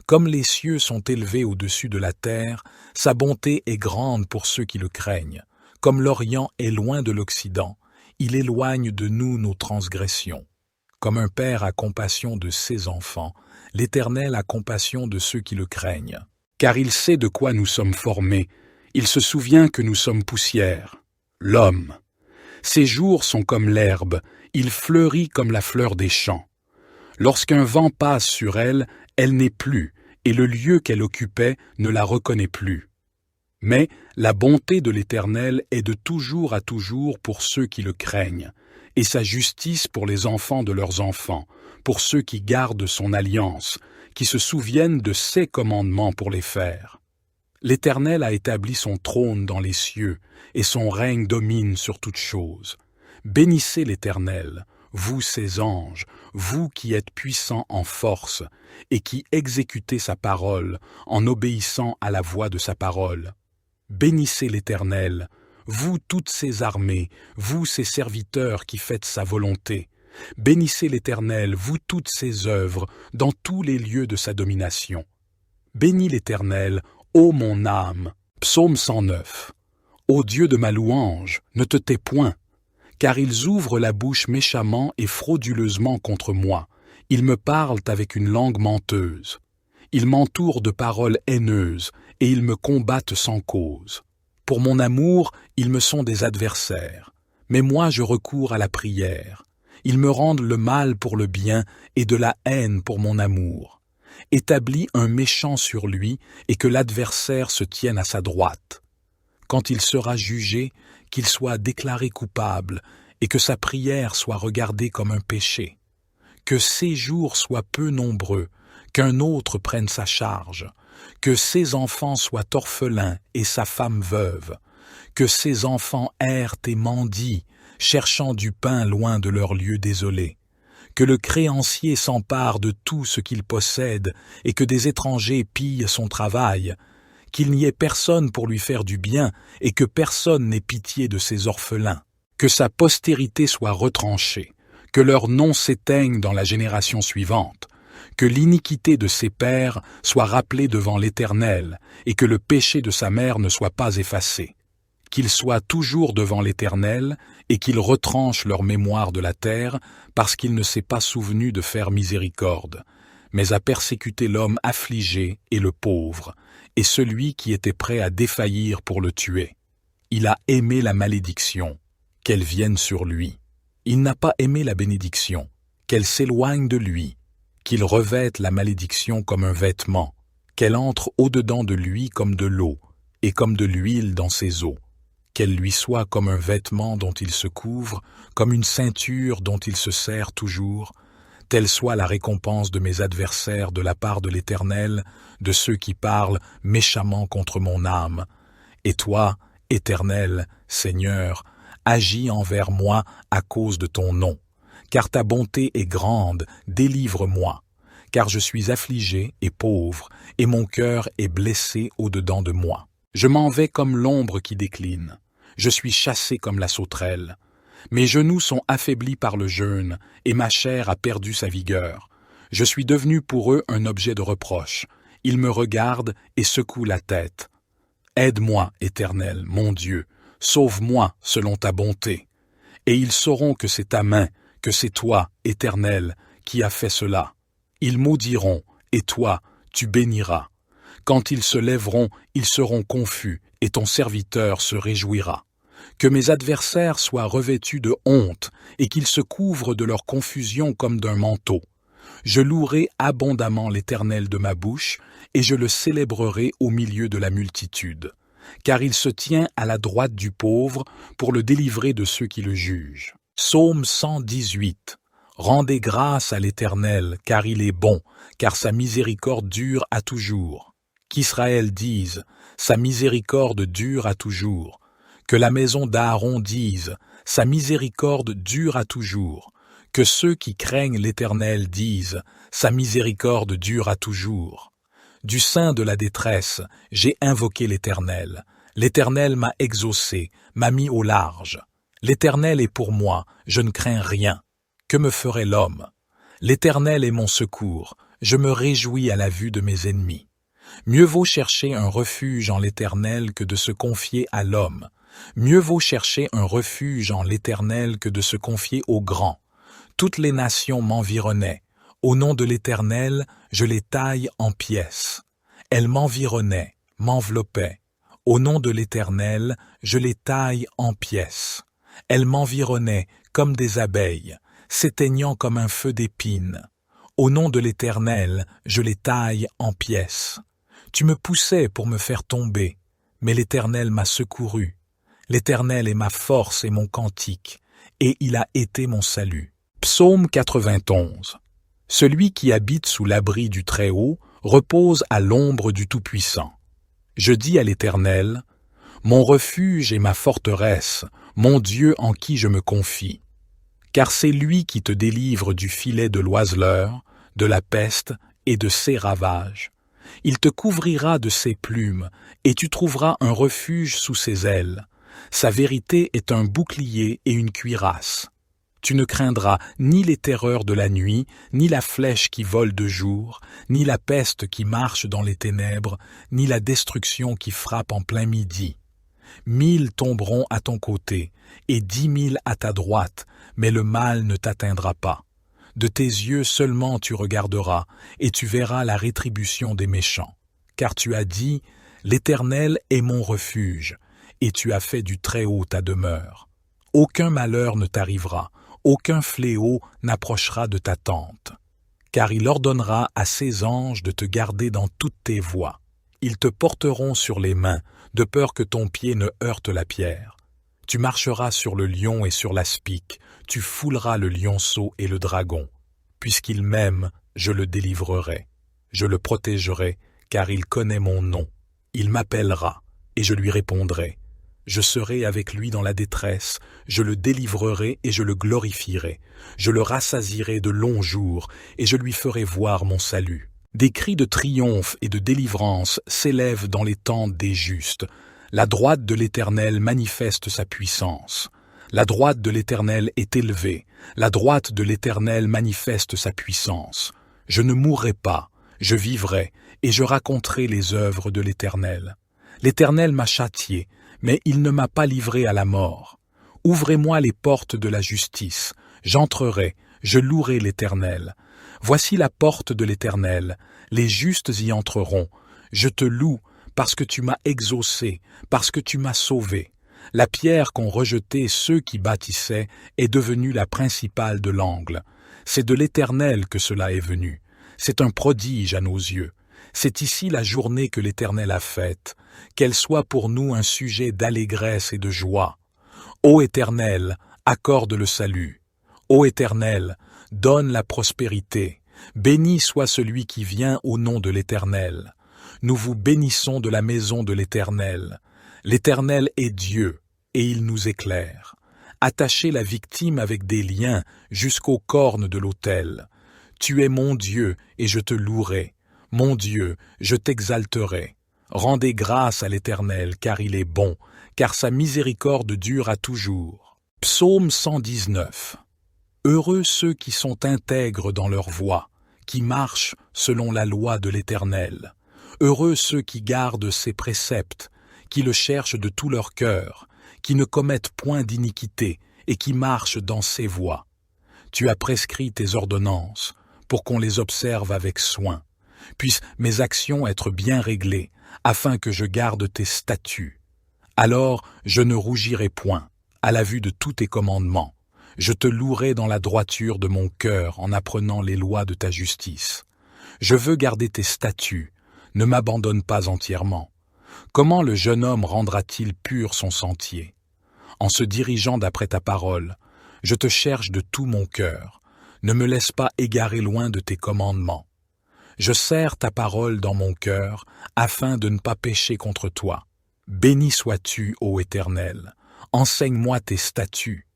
Comme les cieux sont élevés au-dessus de la terre, sa bonté est grande pour ceux qui le craignent. Comme l'Orient est loin de l'Occident, il éloigne de nous nos transgressions. Comme un père a compassion de ses enfants, l'Éternel a compassion de ceux qui le craignent. Car il sait de quoi nous sommes formés, il se souvient que nous sommes poussière. L'homme. Ses jours sont comme l'herbe, il fleurit comme la fleur des champs. Lorsqu'un vent passe sur elle, elle n'est plus, et le lieu qu'elle occupait ne la reconnaît plus. Mais la bonté de l'Éternel est de toujours à toujours pour ceux qui le craignent, et sa justice pour les enfants de leurs enfants, pour ceux qui gardent son alliance, qui se souviennent de ses commandements pour les faire. L'Éternel a établi son trône dans les cieux, et son règne domine sur toutes choses. Bénissez l'Éternel, vous ses anges, vous qui êtes puissants en force, et qui exécutez sa parole en obéissant à la voix de sa parole. Bénissez l'Éternel, vous toutes ses armées, vous ses serviteurs qui faites sa volonté. Bénissez l'Éternel, vous toutes ses œuvres, dans tous les lieux de sa domination. Bénis l'Éternel, ô mon âme. Psaume 109. Ô Dieu de ma louange, ne te tais point, car ils ouvrent la bouche méchamment et frauduleusement contre moi. Ils me parlent avec une langue menteuse. Ils m'entourent de paroles haineuses, et ils me combattent sans cause. Pour mon amour, ils me sont des adversaires. Mais moi je recours à la prière. Ils me rendent le mal pour le bien et de la haine pour mon amour. Établis un méchant sur lui et que l'adversaire se tienne à sa droite. Quand il sera jugé, qu'il soit déclaré coupable et que sa prière soit regardée comme un péché. Que ses jours soient peu nombreux, qu'un autre prenne sa charge, que ses enfants soient orphelins et sa femme veuve, que ses enfants errent et mendient, cherchant du pain loin de leur lieu désolé, que le créancier s'empare de tout ce qu'il possède et que des étrangers pillent son travail, qu'il n'y ait personne pour lui faire du bien et que personne n'ait pitié de ses orphelins, que sa postérité soit retranchée, que leur nom s'éteigne dans la génération suivante, que l'iniquité de ses pères soit rappelée devant l'Éternel et que le péché de sa mère ne soit pas effacé. qu'ils soient toujours devant l'Éternel, et qu'ils retranchent leur mémoire de la terre, parce qu'il ne s'est pas souvenu de faire miséricorde, mais a persécuté l'homme affligé et le pauvre, et celui qui était prêt à défaillir pour le tuer. Il a aimé la malédiction, qu'elle vienne sur lui. Il n'a pas aimé la bénédiction, qu'elle s'éloigne de lui, qu'il revête la malédiction comme un vêtement, qu'elle entre au-dedans de lui comme de l'eau, et comme de l'huile dans ses os, qu'elle lui soit comme un vêtement dont il se couvre, comme une ceinture dont il se serre toujours, telle soit la récompense de mes adversaires de la part de l'Éternel, de ceux qui parlent méchamment contre mon âme. Et toi, Éternel, Seigneur, agis envers moi à cause de ton nom. Car ta bonté est grande, délivre-moi. Car je suis affligé et pauvre, et mon cœur est blessé au-dedans de moi. Je m'en vais comme l'ombre qui décline. Je suis chassé comme la sauterelle. Mes genoux sont affaiblis par le jeûne, et ma chair a perdu sa vigueur. Je suis devenu pour eux un objet de reproche. Ils me regardent et secouent la tête. Aide-moi, Éternel, mon Dieu, sauve-moi selon ta bonté. Et ils sauront que c'est ta main, que c'est toi, Éternel, qui as fait cela. Ils maudiront, et toi, tu béniras. Quand ils se lèveront, ils seront confus, et ton serviteur se réjouira. Que mes adversaires soient revêtus de honte, et qu'ils se couvrent de leur confusion comme d'un manteau. Je louerai abondamment l'Éternel de ma bouche, et je le célébrerai au milieu de la multitude. Car il se tient à la droite du pauvre pour le délivrer de ceux qui le jugent. Psaume 118. Rendez grâce à l'Éternel, car il est bon, car sa miséricorde dure à toujours. Qu'Israël dise, sa miséricorde dure à toujours. Que la maison d'Aaron dise, sa miséricorde dure à toujours. Que ceux qui craignent l'Éternel disent, sa miséricorde dure à toujours. Du sein de la détresse, j'ai invoqué l'Éternel. L'Éternel m'a exaucé, m'a mis au large. L'Éternel est pour moi, je ne crains rien. Que me ferait l'homme? L'Éternel est mon secours, je me réjouis à la vue de mes ennemis. Mieux vaut chercher un refuge en l'Éternel que de se confier à l'homme. Mieux vaut chercher un refuge en l'Éternel que de se confier aux grands. Toutes les nations m'environnaient. Au nom de l'Éternel, je les taille en pièces. Elles m'environnaient, m'enveloppaient. Au nom de l'Éternel, je les taille en pièces. Elles m'environnaient comme des abeilles, s'éteignant comme un feu d'épines. Au nom de l'Éternel, je les taille en pièces. Tu me poussais pour me faire tomber, mais l'Éternel m'a secouru. L'Éternel est ma force et mon cantique, et il a été mon salut. Psaume 91. Celui qui habite sous l'abri du Très-Haut repose à l'ombre du Tout-Puissant. Je dis à l'Éternel, mon refuge et ma forteresse, mon Dieu en qui je me confie. Car c'est lui qui te délivre du filet de l'oiseleur, de la peste et de ses ravages. Il te couvrira de ses plumes, et tu trouveras un refuge sous ses ailes. Sa vérité est un bouclier et une cuirasse. Tu ne craindras ni les terreurs de la nuit, ni la flèche qui vole de jour, ni la peste qui marche dans les ténèbres, ni la destruction qui frappe en plein midi. 1000 tomberont à ton côté, et 10 000 à ta droite, mais le mal ne t'atteindra pas. De tes yeux seulement tu regarderas, et tu verras la rétribution des méchants. Car tu as dit, l'Éternel est mon refuge, et tu as fait du Très-Haut ta demeure. Aucun malheur ne t'arrivera, aucun fléau n'approchera de ta tente. Car il ordonnera à ses anges de te garder dans toutes tes voies. Ils te porteront sur les mains, de peur que ton pied ne heurte la pierre. Tu marcheras sur le lion et sur l'aspic, tu fouleras le lionceau et le dragon. Puisqu'il m'aime, je le délivrerai. Je le protégerai, car il connaît mon nom. Il m'appellera, et je lui répondrai. Je serai avec lui dans la détresse, je le délivrerai et je le glorifierai. Je le rassasierai de longs jours, et je lui ferai voir mon salut. Des cris de triomphe et de délivrance s'élèvent dans les tentes des justes. La droite de l'Éternel manifeste sa puissance. La droite de l'Éternel est élevée. La droite de l'Éternel manifeste sa puissance. Je ne mourrai pas, je vivrai, et je raconterai les œuvres de l'Éternel. L'Éternel m'a châtié, mais il ne m'a pas livré à la mort. Ouvrez-moi les portes de la justice, j'entrerai, je louerai l'Éternel. Voici la porte de l'Éternel, les justes y entreront. Je te loue parce que tu m'as exaucé, parce que tu m'as sauvé. La pierre qu'ont rejetée ceux qui bâtissaient est devenue la principale de l'angle. C'est de l'Éternel que cela est venu. C'est un prodige à nos yeux. C'est ici la journée que l'Éternel a faite, qu'elle soit pour nous un sujet d'allégresse et de joie. Ô Éternel, accorde le salut. Ô Éternel, donne la prospérité. Béni soit celui qui vient au nom de l'Éternel. Nous vous bénissons de la maison de l'Éternel. L'Éternel est Dieu, et il nous éclaire. Attachez la victime avec des liens jusqu'aux cornes de l'autel. Tu es mon Dieu, et je te louerai. Mon Dieu, je t'exalterai. Rendez grâce à l'Éternel, car il est bon, car sa miséricorde dure à toujours. Psaume 119. Heureux ceux qui sont intègres dans leur voie, qui marchent selon la loi de l'Éternel. Heureux ceux qui gardent ses préceptes, qui le cherchent de tout leur cœur, qui ne commettent point d'iniquité et qui marchent dans ses voies. Tu as prescrit tes ordonnances pour qu'on les observe avec soin. Puissent mes actions être bien réglées, afin que je garde tes statuts. Alors je ne rougirai point, à la vue de tous tes commandements. Je te louerai dans la droiture de mon cœur en apprenant les lois de ta justice. Je veux garder tes statuts, ne m'abandonne pas entièrement. Comment le jeune homme rendra-t-il pur son sentier? En se dirigeant d'après ta parole, je te cherche de tout mon cœur. Ne me laisse pas égarer loin de tes commandements. Je serre ta parole dans mon cœur, afin de ne pas pécher contre toi. Béni sois-tu, ô Éternel. Enseigne-moi tes statuts.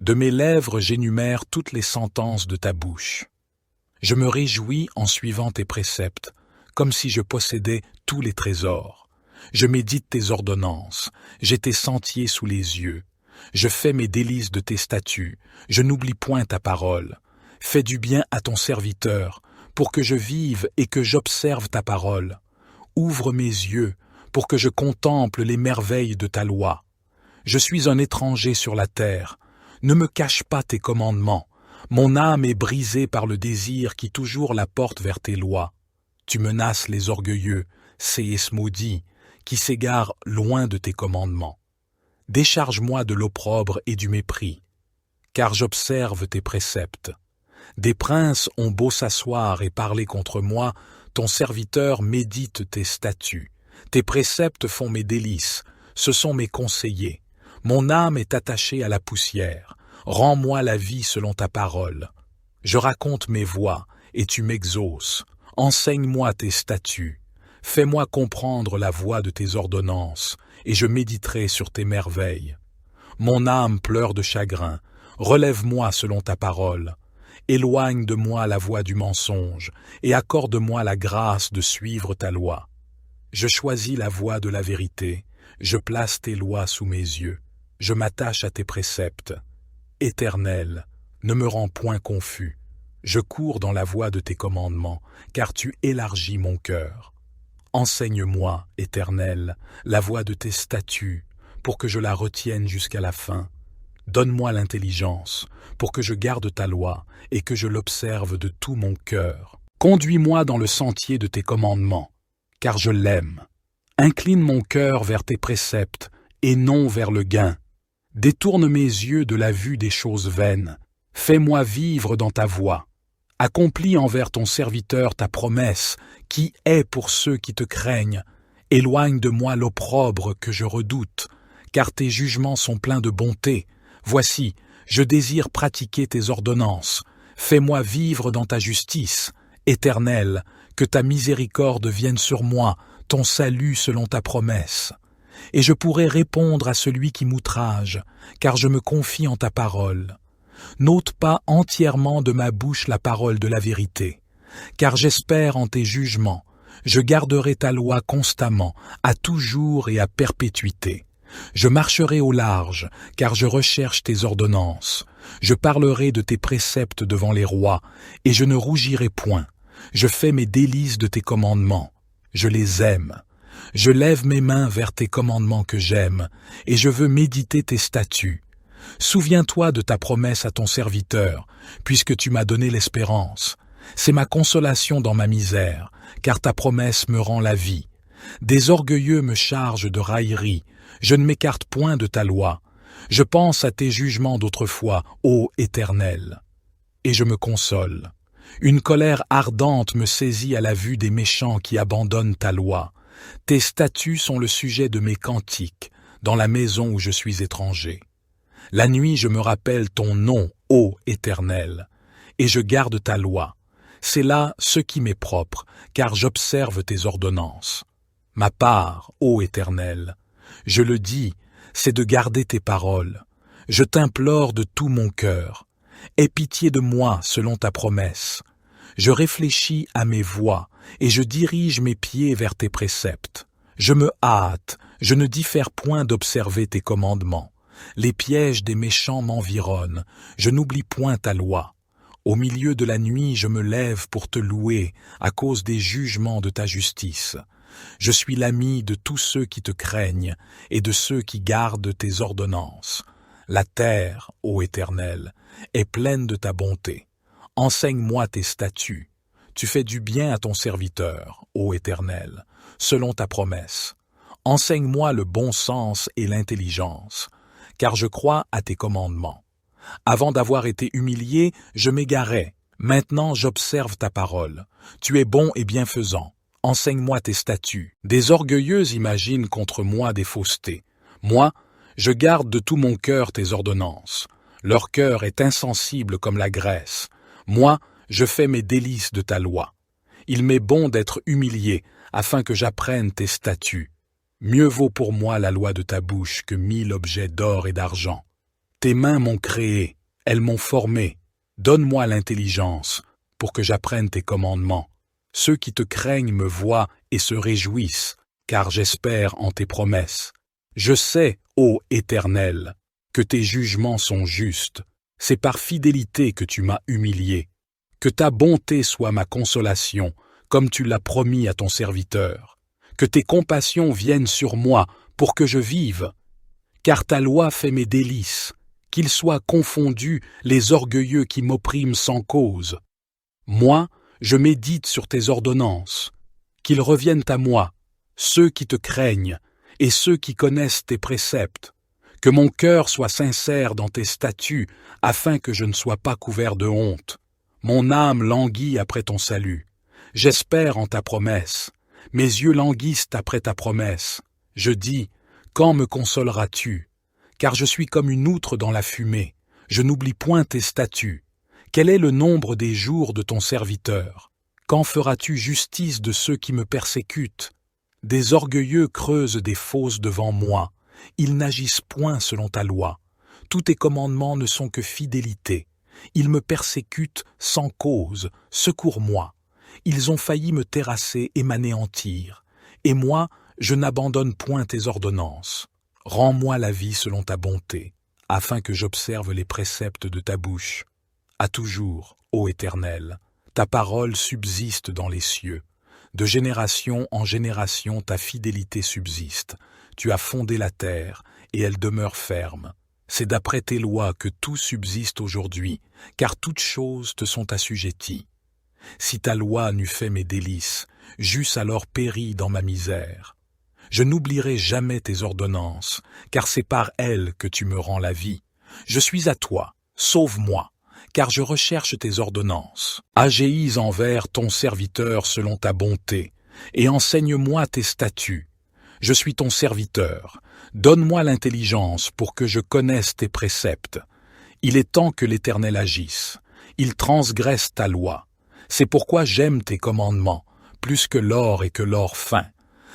De mes lèvres j'énumère toutes les sentences de ta bouche. Je me réjouis en suivant tes préceptes, comme si je possédais tous les trésors. Je médite tes ordonnances, j'ai tes sentiers sous les yeux. Je fais mes délices de tes statuts, je n'oublie point ta parole. Fais du bien à ton serviteur, pour que je vive et que j'observe ta parole. Ouvre mes yeux, pour que je contemple les merveilles de ta loi. Je suis un étranger sur la terre. Ne me cache pas tes commandements. Mon âme est brisée par le désir qui toujours la porte vers tes lois. Tu menaces les orgueilleux, séis maudits, qui s'égarent loin de tes commandements. Décharge-moi de l'opprobre et du mépris, car j'observe tes préceptes. Des princes ont beau s'asseoir et parler contre moi, ton serviteur médite tes statuts. Tes préceptes font mes délices, ce sont mes conseillers. Mon âme est attachée à la poussière. Rends-moi la vie selon ta parole. Je raconte mes voies, et tu m'exauces. Enseigne-moi tes statuts. Fais-moi comprendre la voie de tes ordonnances, et je méditerai sur tes merveilles. Mon âme pleure de chagrin. Relève-moi selon ta parole. Éloigne de moi la voie du mensonge, et accorde-moi la grâce de suivre ta loi. Je choisis la voie de la vérité, je place tes lois sous mes yeux, je m'attache à tes préceptes. Éternel, ne me rends point confus, je cours dans la voie de tes commandements, car tu élargis mon cœur. Enseigne-moi, Éternel, la voie de tes statuts, pour que je la retienne jusqu'à la fin. Donne-moi l'intelligence, pour que je garde ta loi et que je l'observe de tout mon cœur. Conduis-moi dans le sentier de tes commandements, car je l'aime. Incline mon cœur vers tes préceptes et non vers le gain. Détourne mes yeux de la vue des choses vaines. Fais-moi vivre dans ta voie. Accomplis envers ton serviteur ta promesse, qui est pour ceux qui te craignent. Éloigne de moi l'opprobre que je redoute, car tes jugements sont pleins de bonté. Voici, je désire pratiquer tes ordonnances. Fais-moi vivre dans ta justice. Éternel, que ta miséricorde vienne sur moi, ton salut selon ta promesse. Et je pourrai répondre à celui qui m'outrage, car je me confie en ta parole. N'ôte pas entièrement de ma bouche la parole de la vérité, car j'espère en tes jugements. Je garderai ta loi constamment, à toujours et à perpétuité. Je marcherai au large, car je recherche tes ordonnances. Je parlerai de tes préceptes devant les rois, et je ne rougirai point. Je fais mes délices de tes commandements. Je les aime. Je lève mes mains vers tes commandements que j'aime, et je veux méditer tes statuts. Souviens-toi de ta promesse à ton serviteur, puisque tu m'as donné l'espérance. C'est ma consolation dans ma misère, car ta promesse me rend la vie. Des orgueilleux me chargent de raillerie, je ne m'écarte point de ta loi. Je pense à tes jugements d'autrefois, ô Éternel. Et je me console. Une colère ardente me saisit à la vue des méchants qui abandonnent ta loi. Tes statuts sont le sujet de mes cantiques, dans la maison où je suis étranger. La nuit je me rappelle ton nom, ô Éternel, et je garde ta loi. C'est là ce qui m'est propre, car j'observe tes ordonnances. Ma part, ô Éternel, je le dis, c'est de garder tes paroles. Je t'implore de tout mon cœur. Aie pitié de moi selon ta promesse. Je réfléchis à mes voies, et je dirige mes pieds vers tes préceptes. Je me hâte, je ne diffère point d'observer tes commandements. Les pièges des méchants m'environnent, je n'oublie point ta loi. Au milieu de la nuit je me lève pour te louer, à cause des jugements de ta justice. Je suis l'ami de tous ceux qui te craignent, et de ceux qui gardent tes ordonnances. La terre, ô Éternel, est pleine de ta bonté. Enseigne-moi tes statuts. Tu fais du bien à ton serviteur, ô Éternel, selon ta promesse. Enseigne-moi le bon sens et l'intelligence, car je crois à tes commandements. Avant d'avoir été humilié, je m'égarais. Maintenant j'observe ta parole. Tu es bon et bienfaisant. Enseigne-moi tes statuts. Des orgueilleux imaginent contre moi des faussetés. Moi, je garde de tout mon cœur tes ordonnances. Leur cœur est insensible comme la graisse. Moi, je fais mes délices de ta loi. Il m'est bon d'être humilié, afin que j'apprenne tes statuts. Mieux vaut pour moi la loi de ta bouche que 1000 objets d'or et d'argent. Tes mains m'ont créé, elles m'ont formé. Donne-moi l'intelligence, pour que j'apprenne tes commandements. Ceux qui te craignent me voient et se réjouissent, car j'espère en tes promesses. Je sais, ô Éternel, que tes jugements sont justes. C'est par fidélité que tu m'as humilié. Que ta bonté soit ma consolation, comme tu l'as promis à ton serviteur. Que tes compassions viennent sur moi pour que je vive. Car ta loi fait mes délices. Qu'ils soient confondus les orgueilleux qui m'oppriment sans cause. Moi, je médite sur tes ordonnances. Qu'ils reviennent à moi, ceux qui te craignent, et ceux qui connaissent tes préceptes. Que mon cœur soit sincère dans tes statuts, afin que je ne sois pas couvert de honte. Mon âme languit après ton salut. J'espère en ta promesse. Mes yeux languissent après ta promesse. Je dis, quand me consoleras-tu? Car je suis comme une outre dans la fumée. Je n'oublie point tes statuts. Quel est le nombre des jours de ton serviteur? Quand feras-tu justice de ceux qui me persécutent? Des orgueilleux creusent des fosses devant moi. Ils n'agissent point selon ta loi. Tous tes commandements ne sont que fidélité. Ils me persécutent sans cause. Secours-moi. Ils ont failli me terrasser et m'anéantir. Et moi, je n'abandonne point tes ordonnances. Rends-moi la vie selon ta bonté, afin que j'observe les préceptes de ta bouche. À toujours, ô Éternel, ta parole subsiste dans les cieux. De génération en génération, ta fidélité subsiste. Tu as fondé la terre, et elle demeure ferme. C'est d'après tes lois que tout subsiste aujourd'hui, car toutes choses te sont assujetties. Si ta loi n'eût fait mes délices, j'eusse alors péri dans ma misère. Je n'oublierai jamais tes ordonnances, car c'est par elles que tu me rends la vie. Je suis à toi, sauve-moi, car je recherche tes ordonnances. Agéis envers ton serviteur selon ta bonté, et enseigne-moi tes statuts. Je suis ton serviteur, donne-moi l'intelligence pour que je connaisse tes préceptes. Il est temps que l'Éternel agisse, il transgresse ta loi. C'est pourquoi j'aime tes commandements, plus que l'or et que l'or fin.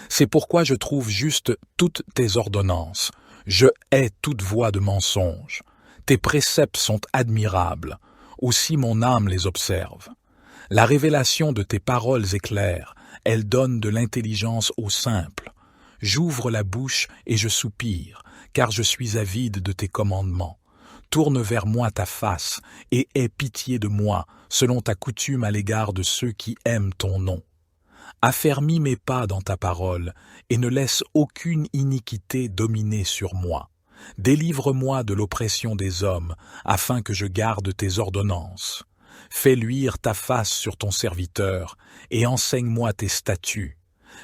C'est pourquoi je trouve juste toutes tes ordonnances. Je hais toute voie de mensonge. Tes préceptes sont admirables. Aussi mon âme les observe. La révélation de tes paroles est claire. Elle donne de l'intelligence aux simples. J'ouvre la bouche et je soupire, car je suis avide de tes commandements. Tourne vers moi ta face et aie pitié de moi, selon ta coutume à l'égard de ceux qui aiment ton nom. Affermis mes pas dans ta parole, et ne laisse aucune iniquité dominer sur moi. Délivre-moi de l'oppression des hommes, afin que je garde tes ordonnances. Fais luire ta face sur ton serviteur, et enseigne-moi tes statuts.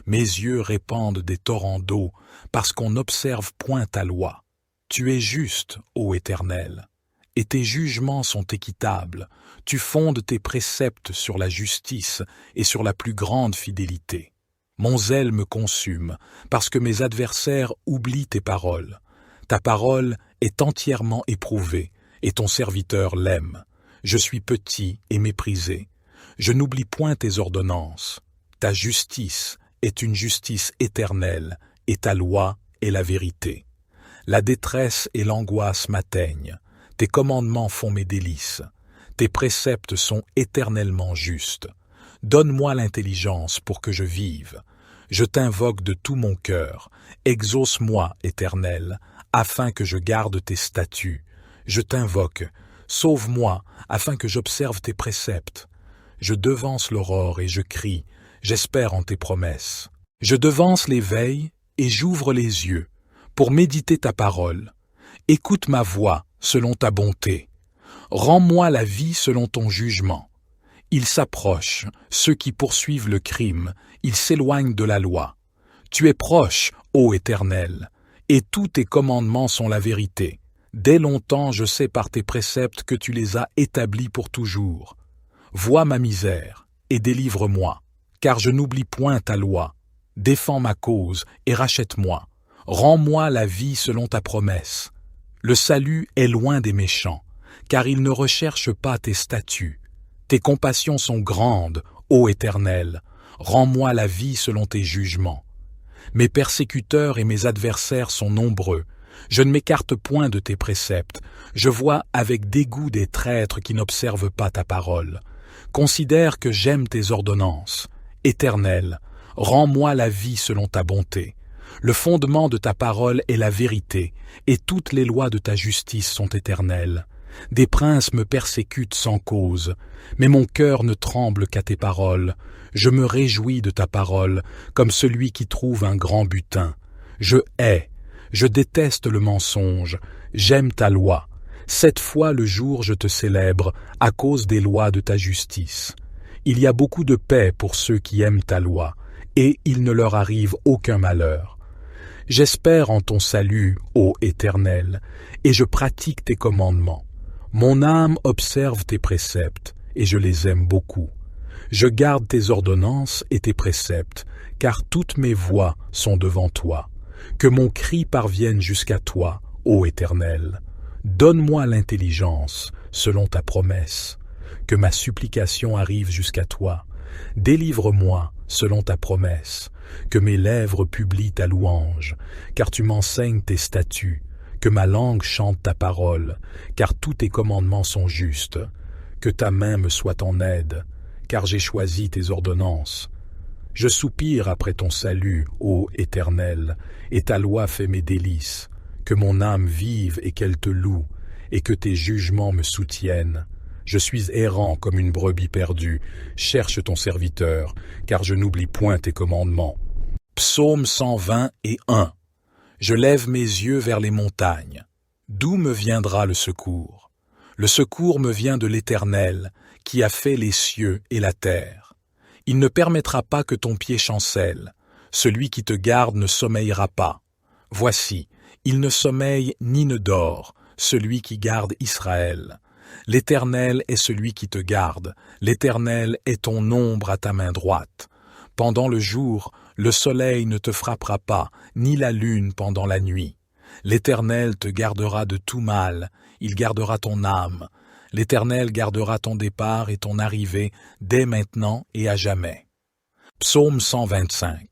Mes yeux répandent des torrents d'eau, parce qu'on n'observe point ta loi. Tu es juste, ô Éternel, et tes jugements sont équitables. Tu fondes tes préceptes sur la justice et sur la plus grande fidélité. Mon zèle me consume, parce que mes adversaires oublient tes paroles. Ta parole est entièrement éprouvée, et ton serviteur l'aime. Je suis petit et méprisé. Je n'oublie point tes ordonnances. Ta justice est une justice éternelle, et ta loi est la vérité. La détresse et l'angoisse m'atteignent. Tes commandements font mes délices. Tes préceptes sont éternellement justes. Donne-moi l'intelligence pour que je vive. Je t'invoque de tout mon cœur. Exauce-moi, Éternel, afin que je garde tes statuts. Je t'invoque. Sauve-moi, afin que j'observe tes préceptes. Je devance l'aurore et je crie. J'espère en tes promesses. Je devance les veilles et j'ouvre les yeux pour méditer ta parole. Écoute ma voix selon ta bonté. Rends-moi la vie selon ton jugement. Ils s'approchent, ceux qui poursuivent le crime, ils s'éloignent de la loi. Tu es proche, ô Éternel, et tous tes commandements sont la vérité. Dès longtemps je sais par tes préceptes que tu les as établis pour toujours. Vois ma misère, et délivre-moi, car je n'oublie point ta loi. Défends ma cause, et rachète-moi. Rends-moi la vie selon ta promesse. Le salut est loin des méchants, car ils ne recherchent pas tes statuts. Tes compassions sont grandes, ô Éternel. Rends-moi la vie selon tes jugements. Mes persécuteurs et mes adversaires sont nombreux. Je ne m'écarte point de tes préceptes. Je vois avec dégoût des traîtres qui n'observent pas ta parole. Considère que j'aime tes ordonnances. Éternel, rends-moi la vie selon ta bonté. Le fondement de ta parole est la vérité, et toutes les lois de ta justice sont éternelles. Des princes me persécutent sans cause, mais mon cœur ne tremble qu'à tes paroles. Je me réjouis de ta parole, comme celui qui trouve un grand butin. Je déteste le mensonge, j'aime ta loi. 7 fois le jour je te célèbre, à cause des lois de ta justice. Il y a beaucoup de paix pour ceux qui aiment ta loi, et il ne leur arrive aucun malheur. J'espère en ton salut, ô Éternel, et je pratique tes commandements. Mon âme observe tes préceptes, et je les aime beaucoup. Je garde tes ordonnances et tes préceptes, car toutes mes voies sont devant toi. Que mon cri parvienne jusqu'à toi, ô Éternel. Donne-moi l'intelligence, selon ta promesse. Que ma supplication arrive jusqu'à toi. Délivre-moi, selon ta promesse. Que mes lèvres publient ta louange, car tu m'enseignes tes statuts. Que ma langue chante ta parole, car tous tes commandements sont justes. Que ta main me soit en aide, car j'ai choisi tes ordonnances. Je soupire après ton salut, ô Éternel, et ta loi fait mes délices. Que mon âme vive et qu'elle te loue, et que tes jugements me soutiennent. Je suis errant comme une brebis perdue. Cherche ton serviteur, car je n'oublie point tes commandements. Psaume 121. Je lève mes yeux vers les montagnes. D'où me viendra le secours? Le secours me vient de l'Éternel, qui a fait les cieux et la terre. Il ne permettra pas que ton pied chancelle. Celui qui te garde ne sommeillera pas. Voici, il ne sommeille ni ne dort, celui qui garde Israël. L'Éternel est celui qui te garde. L'Éternel est ton ombre à ta main droite. Pendant le jour, le soleil ne te frappera pas, ni la lune pendant la nuit. L'Éternel te gardera de tout mal, il gardera ton âme. L'Éternel gardera ton départ et ton arrivée dès maintenant et à jamais. Psaume 125.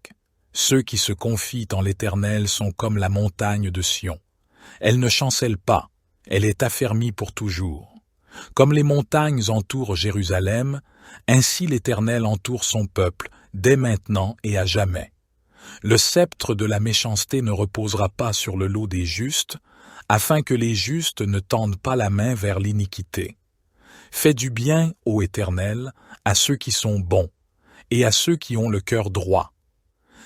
Ceux qui se confient en l'Éternel sont comme la montagne de Sion. Elle ne chancelle pas, elle est affermie pour toujours. Comme les montagnes entourent Jérusalem, ainsi l'Éternel entoure son peuple, dès maintenant et à jamais. Le sceptre de la méchanceté ne reposera pas sur le lot des justes, afin que les justes ne tendent pas la main vers l'iniquité. Fais du bien, ô Éternel, à ceux qui sont bons, et à ceux qui ont le cœur droit.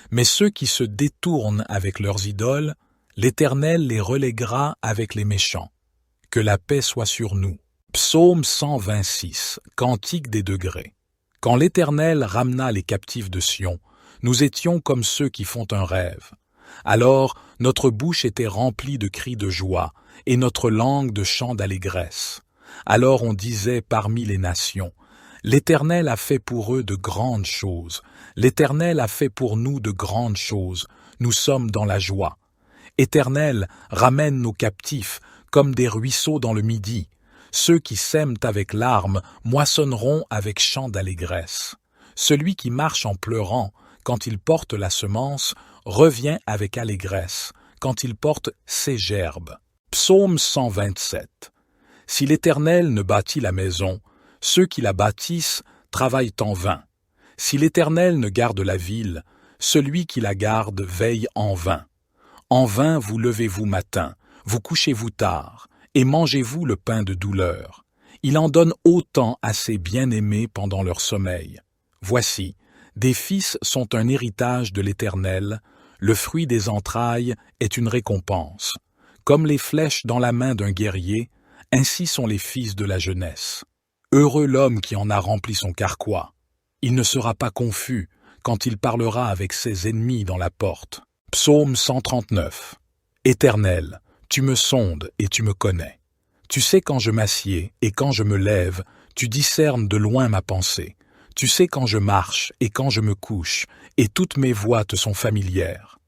Mais ceux qui se détournent avec leurs idoles, l'Éternel les relèguera avec les méchants. Que la paix soit sur nous. Psaume 126, Cantique des degrés. Quand l'Éternel ramena les captifs de Sion, nous étions comme ceux qui font un rêve. Alors notre bouche était remplie de cris de joie, et notre langue de chants d'allégresse. Alors on disait parmi les nations, l'Éternel a fait pour eux de grandes choses. L'Éternel a fait pour nous de grandes choses. Nous sommes dans la joie. Éternel, ramène nos captifs comme des ruisseaux dans le midi. Ceux qui sèment avec larmes moissonneront avec chants d'allégresse. Celui qui marche en pleurant, quand il porte la semence, revient avec allégresse, quand il porte ses gerbes. Psaume 127. Si l'Éternel ne bâtit la maison, ceux qui la bâtissent travaillent en vain. Si l'Éternel ne garde la ville, celui qui la garde veille en vain. En vain vous levez-vous matin, vous couchez-vous tard, et mangez-vous le pain de douleur. Il en donne autant à ses bien-aimés pendant leur sommeil. Voici, des fils sont un héritage de l'Éternel, le fruit des entrailles est une récompense. Comme les flèches dans la main d'un guerrier, ainsi sont les fils de la jeunesse. Heureux l'homme qui en a rempli son carquois. Il ne sera pas confus quand il parlera avec ses ennemis dans la porte. Psaume 139. Éternel, tu me sondes et tu me connais. Tu sais quand je m'assieds et quand je me lève, tu discernes de loin ma pensée. Tu sais quand je marche et quand je me couche, et toutes mes voies te sont familières.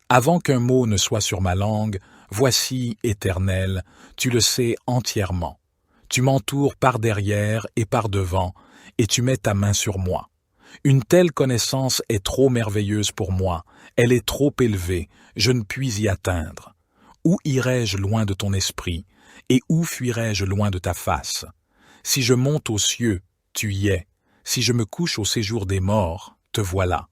Avant qu'un mot ne soit sur ma langue, voici, Éternel, tu le sais entièrement. Tu m'entoures par derrière et par devant, et tu mets ta main sur moi. Une telle connaissance est trop merveilleuse pour moi, elle est trop élevée, je ne puis y atteindre. Où irai-je loin de ton esprit, et où fuirai-je loin de ta face? Si je monte aux cieux, tu y es. Si je me couche au séjour des morts, te voilà.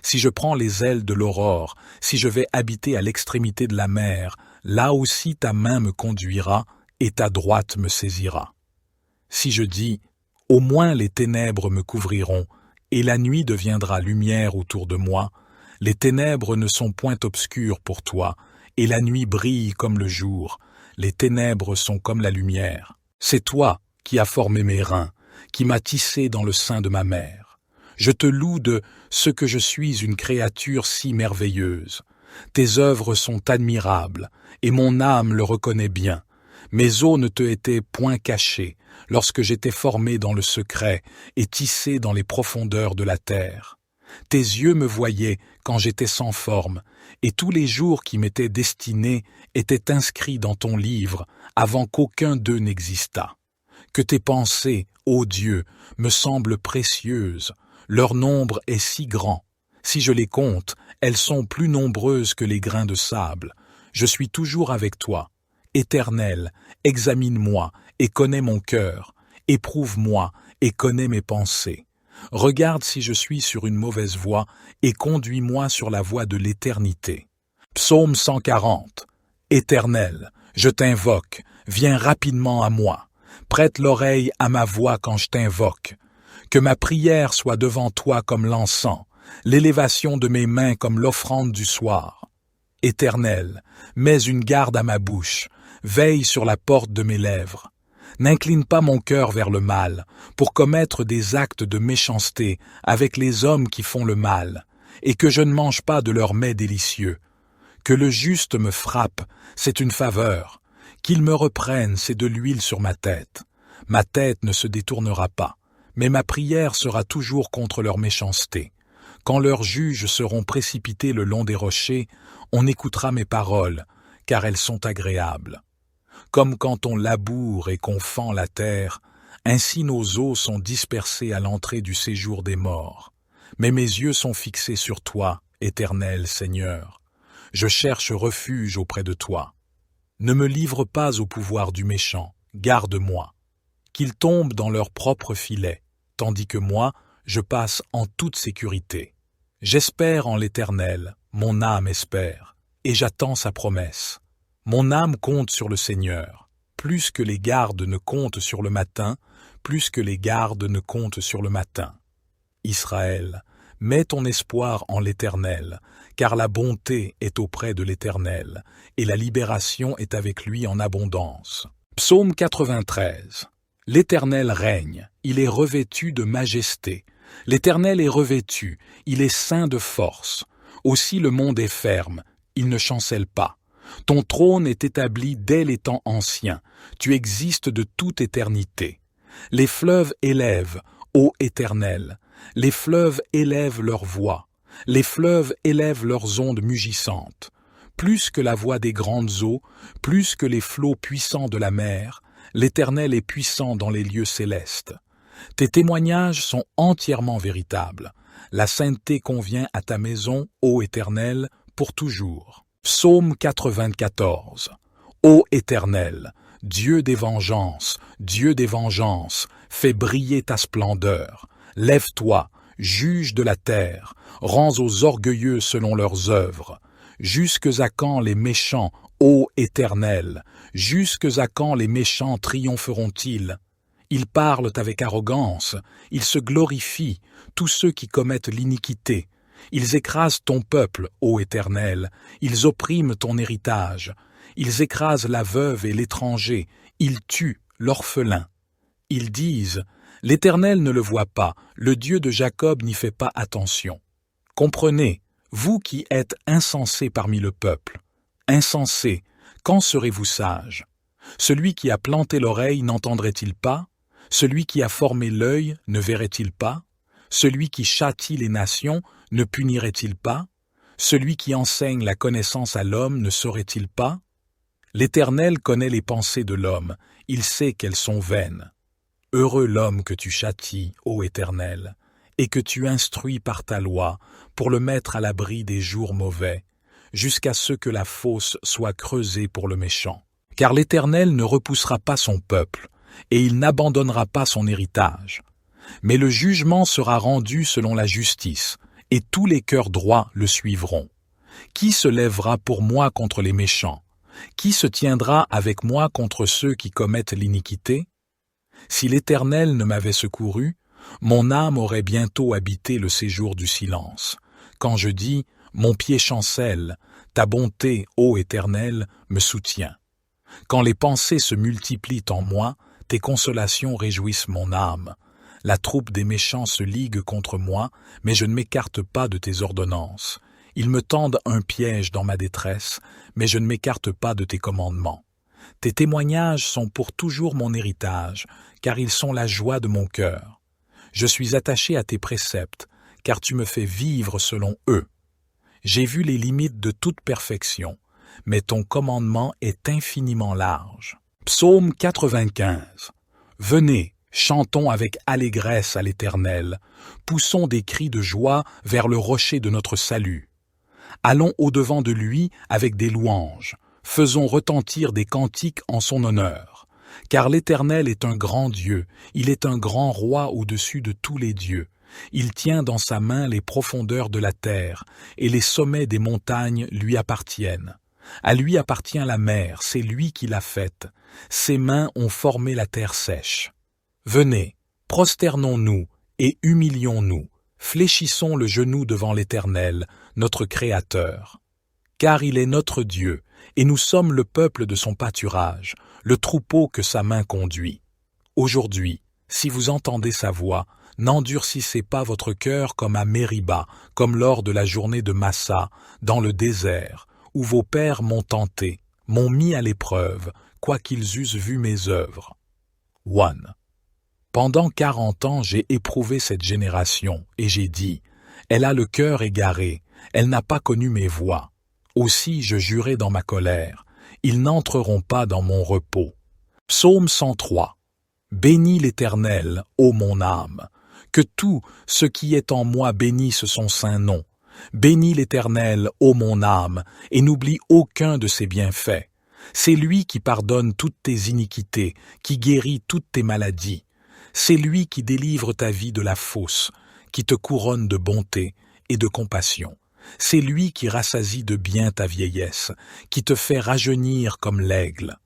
Si je prends les ailes de l'aurore, si je vais habiter à l'extrémité de la mer, là aussi ta main me conduira, et ta droite me saisira. Si je dis, au moins les ténèbres me couvriront, et la nuit deviendra lumière autour de moi, les ténèbres ne sont point obscures pour toi, et la nuit brille comme le jour, les ténèbres sont comme la lumière. C'est toi qui as formé mes reins, qui m'as tissé dans le sein de ma mère. Je te loue de ce que je suis une créature si merveilleuse. Tes œuvres sont admirables, et mon âme le reconnaît bien. Mes os ne te étaient point cachés, lorsque j'étais formé dans le secret et tissé dans les profondeurs de la terre. Tes yeux me voyaient quand j'étais sans forme, et tous les jours qui m'étaient destinés étaient inscrits dans ton livre avant qu'aucun d'eux n'existât. Que tes pensées, ô Dieu, me semblent précieuses, leur nombre est si grand. Si je les compte, elles sont plus nombreuses que les grains de sable. Je suis toujours avec toi. Éternel, examine-moi et connais mon cœur. Éprouve-moi et connais mes pensées. Regarde si je suis sur une mauvaise voie et conduis-moi sur la voie de l'éternité. Psaume 140. Éternel, je t'invoque, viens rapidement à moi. Prête l'oreille à ma voix quand je t'invoque. Que ma prière soit devant toi comme l'encens, l'élévation de mes mains comme l'offrande du soir. Éternel, mets une garde à ma bouche, veille sur la porte de mes lèvres. N'incline pas mon cœur vers le mal, pour commettre des actes de méchanceté avec les hommes qui font le mal, et que je ne mange pas de leurs mets délicieux. Que le juste me frappe, c'est une faveur. Qu'il me reprenne, c'est de l'huile sur ma tête. Ma tête ne se détournera pas, mais ma prière sera toujours contre leur méchanceté. Quand leurs juges seront précipités le long des rochers, on écoutera mes paroles, car elles sont agréables. Comme quand on laboure et qu'on fend la terre, ainsi nos os sont dispersés à l'entrée du séjour des morts. Mais mes yeux sont fixés sur toi, Éternel Seigneur. Je cherche refuge auprès de toi. Ne me livre pas au pouvoir du méchant, garde-moi. Qu'ils tombent dans leur propre filet, tandis que moi, je passe en toute sécurité. J'espère en l'Éternel, mon âme espère, et j'attends sa promesse. Mon âme compte sur le Seigneur, plus que les gardes ne comptent sur le matin, plus que les gardes ne comptent sur le matin. Israël, mets ton espoir en l'Éternel, car la bonté est auprès de l'Éternel, et la libération est avec lui en abondance. Psaume 93. L'Éternel règne, il est revêtu de majesté. L'Éternel est revêtu, il est ceint de force. Aussi le monde est ferme, il ne chancelle pas. Ton trône est établi dès les temps anciens, tu existes de toute éternité. Les fleuves élèvent, ô Éternel, les fleuves élèvent leur voix, les fleuves élèvent leurs ondes mugissantes. Plus que la voix des grandes eaux, plus que les flots puissants de la mer, l'Éternel est puissant dans les lieux célestes. Tes témoignages sont entièrement véritables. La sainteté convient à ta maison, ô Éternel, pour toujours. Psaume 94. Ô Éternel, Dieu des vengeances, fais briller ta splendeur. Lève-toi, juge de la terre, rends aux orgueilleux selon leurs œuvres. Jusques à quand les méchants, ô Éternel, jusques à quand les méchants triompheront-ils? Ils parlent avec arrogance, ils se glorifient, tous ceux qui commettent l'iniquité. Ils écrasent ton peuple, ô Éternel, ils oppriment ton héritage. Ils écrasent la veuve et l'étranger, ils tuent l'orphelin. Ils disent, l'Éternel ne le voit pas, le Dieu de Jacob n'y fait pas attention. Comprenez, vous qui êtes insensés parmi le peuple, insensés, quand serez-vous sages? Celui qui a planté l'oreille n'entendrait-il pas? Celui qui a formé l'œil ne verrait-il pas? Celui qui châtie les nations ne punirait-il pas? Celui qui enseigne la connaissance à l'homme ne saurait-il pas? L'Éternel connaît les pensées de l'homme, il sait qu'elles sont vaines. Heureux l'homme que tu châties, ô Éternel, et que tu instruis par ta loi, pour le mettre à l'abri des jours mauvais, jusqu'à ce que la fosse soit creusée pour le méchant. Car l'Éternel ne repoussera pas son peuple, et il n'abandonnera pas son héritage. Mais le jugement sera rendu selon la justice, et tous les cœurs droits le suivront. Qui se lèvera pour moi contre les méchants? Qui se tiendra avec moi contre ceux qui commettent l'iniquité? Si l'Éternel ne m'avait secouru, mon âme aurait bientôt habité le séjour du silence. Quand je dis « Mon pied chancelle », ta bonté, ô Éternel, me soutient. Quand les pensées se multiplient en moi, tes consolations réjouissent mon âme. La troupe des méchants se ligue contre moi, mais je ne m'écarte pas de tes ordonnances. Ils me tendent un piège dans ma détresse, mais je ne m'écarte pas de tes commandements. Tes témoignages sont pour toujours mon héritage, car ils sont la joie de mon cœur. Je suis attaché à tes préceptes, car tu me fais vivre selon eux. J'ai vu les limites de toute perfection, mais ton commandement est infiniment large. Psaume 95. Venez, chantons avec allégresse à l'Éternel, poussons des cris de joie vers le rocher de notre salut. Allons au-devant de lui avec des louanges, faisons retentir des cantiques en son honneur. Car l'Éternel est un grand Dieu, il est un grand roi au-dessus de tous les dieux. Il tient dans sa main les profondeurs de la terre, et les sommets des montagnes lui appartiennent. À lui appartient la mer, c'est lui qui l'a faite. Ses mains ont formé la terre sèche. Venez, prosternons-nous et humilions-nous, fléchissons le genou devant l'Éternel, notre Créateur. Car il est notre Dieu, et nous sommes le peuple de son pâturage, le troupeau que sa main conduit. Aujourd'hui, si vous entendez sa voix, n'endurcissez pas votre cœur comme à Mériba, comme lors de la journée de Massa, dans le désert, où vos pères m'ont tenté, m'ont mis à l'épreuve, quoiqu'ils eussent vu mes œuvres. 1. Pendant 40 ans j'ai éprouvé cette génération, et j'ai dit, elle a le cœur égaré, elle n'a pas connu mes voies. Aussi je jurai dans ma colère, ils n'entreront pas dans mon repos. Psaume 103. Bénis l'Éternel, ô mon âme, que tout ce qui est en moi bénisse son saint nom. Bénis l'Éternel, ô mon âme, et n'oublie aucun de ses bienfaits. C'est lui qui pardonne toutes tes iniquités, qui guérit toutes tes maladies. C'est lui qui délivre ta vie de la fosse, qui te couronne de bonté et de compassion. C'est lui qui rassasie de bien ta vieillesse, qui te fait rajeunir comme l'aigle.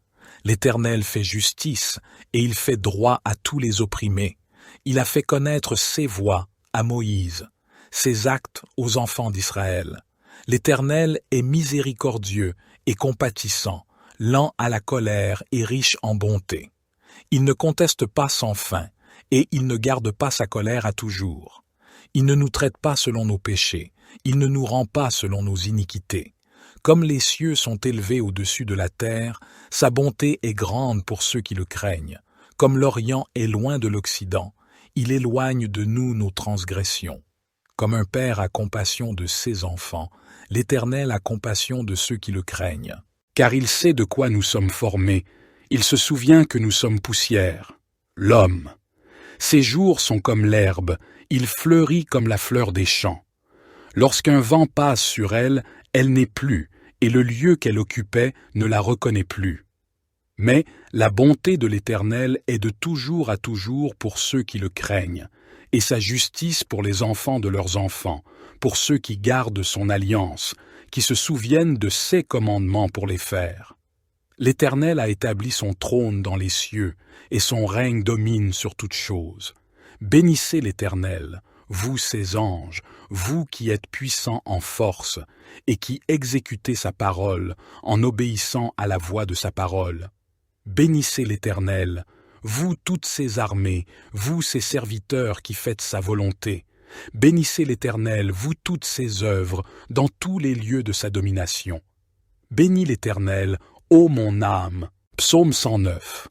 L'Éternel fait justice, et il fait droit à tous les opprimés. Il a fait connaître ses voies à Moïse, ses actes aux enfants d'Israël. L'Éternel est miséricordieux et compatissant, lent à la colère et riche en bonté. Il ne conteste pas sans fin, et il ne garde pas sa colère à toujours. Il ne nous traite pas selon nos péchés, il ne nous rend pas selon nos iniquités. Comme les cieux sont élevés au-dessus de la terre, sa bonté est grande pour ceux qui le craignent. Comme l'Orient est loin de l'Occident, il éloigne de nous nos transgressions. Comme un père a compassion de ses enfants, l'Éternel a compassion de ceux qui le craignent. Car il sait de quoi nous sommes formés, il se souvient que nous sommes poussière. L'homme. Ses jours sont comme l'herbe, il fleurit comme la fleur des champs. Lorsqu'un vent passe sur elle, elle n'est plus, et le lieu qu'elle occupait ne la reconnaît plus. Mais la bonté de l'Éternel est de toujours à toujours pour ceux qui le craignent, et sa justice pour les enfants de leurs enfants, pour ceux qui gardent son alliance, qui se souviennent de ses commandements pour les faire. L'Éternel a établi son trône dans les cieux, et son règne domine sur toutes choses. Bénissez l'Éternel, vous ses anges, vous qui êtes puissants en force, et qui exécutez sa parole en obéissant à la voix de sa parole. Bénissez l'Éternel, vous toutes ses armées, vous ses serviteurs qui faites sa volonté. Bénissez l'Éternel, vous toutes ses œuvres, dans tous les lieux de sa domination. Bénis l'Éternel, ô mon âme. Psaume 109.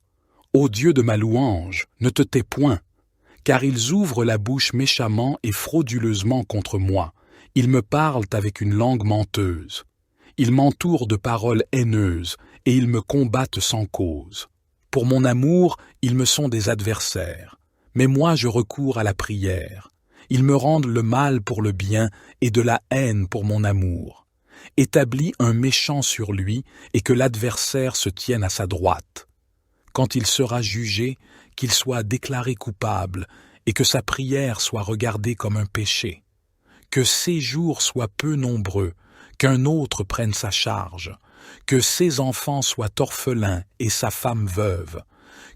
Ô Dieu de ma louange, ne te tais point, car ils ouvrent la bouche méchamment et frauduleusement contre moi. Ils me parlent avec une langue menteuse. Ils m'entourent de paroles haineuses, et ils me combattent sans cause. Pour mon amour, ils me sont des adversaires. Mais moi je recours à la prière. Ils me rendent le mal pour le bien et de la haine pour mon amour. Établis un méchant sur lui et que l'adversaire se tienne à sa droite. Quand il sera jugé, qu'il soit déclaré coupable et que sa prière soit regardée comme un péché. Que ses jours soient peu nombreux, qu'un autre prenne sa charge, que ses enfants soient orphelins et sa femme veuve,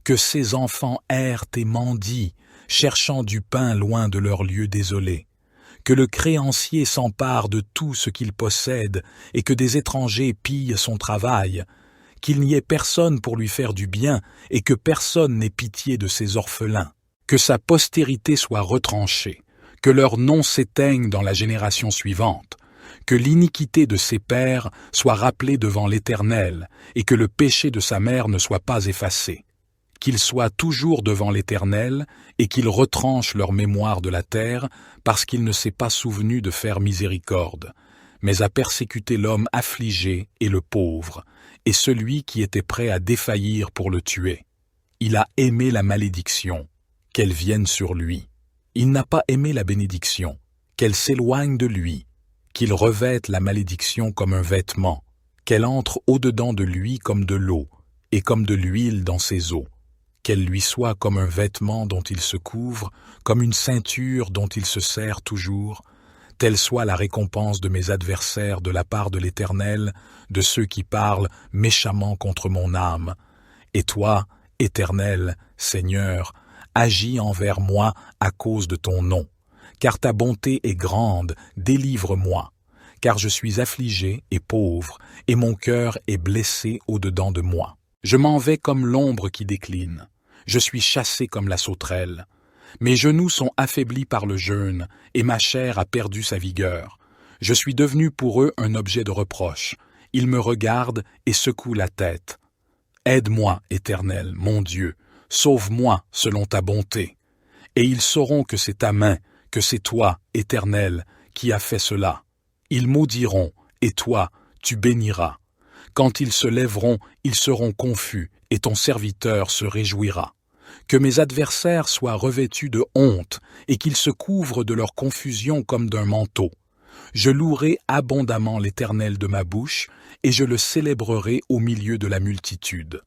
que ses enfants errent et mendient, cherchant du pain loin de leur lieu désolé, que le créancier s'empare de tout ce qu'il possède et que des étrangers pillent son travail, qu'il n'y ait personne pour lui faire du bien et que personne n'ait pitié de ses orphelins, que sa postérité soit retranchée, que leur nom s'éteigne dans la génération suivante, que l'iniquité de ses pères soit rappelée devant l'Éternel et que le péché de sa mère ne soit pas effacé, qu'il soit toujours devant l'Éternel et qu'il retranche leur mémoire de la terre parce qu'il ne s'est pas souvenu de faire miséricorde, mais a persécuté l'homme affligé et le pauvre, et celui qui était prêt à défaillir pour le tuer. Il a aimé la malédiction, qu'elle vienne sur lui. Il n'a pas aimé la bénédiction, qu'elle s'éloigne de lui, qu'il revête la malédiction comme un vêtement, qu'elle entre au-dedans de lui comme de l'eau, et comme de l'huile dans ses os, qu'elle lui soit comme un vêtement dont il se couvre, comme une ceinture dont il se sert toujours, telle soit la récompense de mes adversaires de la part de l'Éternel, de ceux qui parlent méchamment contre mon âme. Et toi, Éternel, Seigneur, agis envers moi à cause de ton nom. Car ta bonté est grande, délivre-moi. Car je suis affligé et pauvre, et mon cœur est blessé au-dedans de moi. Je m'en vais comme l'ombre qui décline. Je suis chassé comme la sauterelle. Mes genoux sont affaiblis par le jeûne, et ma chair a perdu sa vigueur. Je suis devenu pour eux un objet de reproche. Ils me regardent et secouent la tête. Aide-moi, Éternel, mon Dieu, sauve-moi selon ta bonté. Et ils sauront que c'est ta main, que c'est toi, Éternel, qui as fait cela. Ils maudiront, et toi, tu béniras. Quand ils se lèveront, ils seront confus, et ton serviteur se réjouira. Que mes adversaires soient revêtus de honte, et qu'ils se couvrent de leur confusion comme d'un manteau. Je louerai abondamment l'Éternel de ma bouche, et je le célébrerai au milieu de la multitude.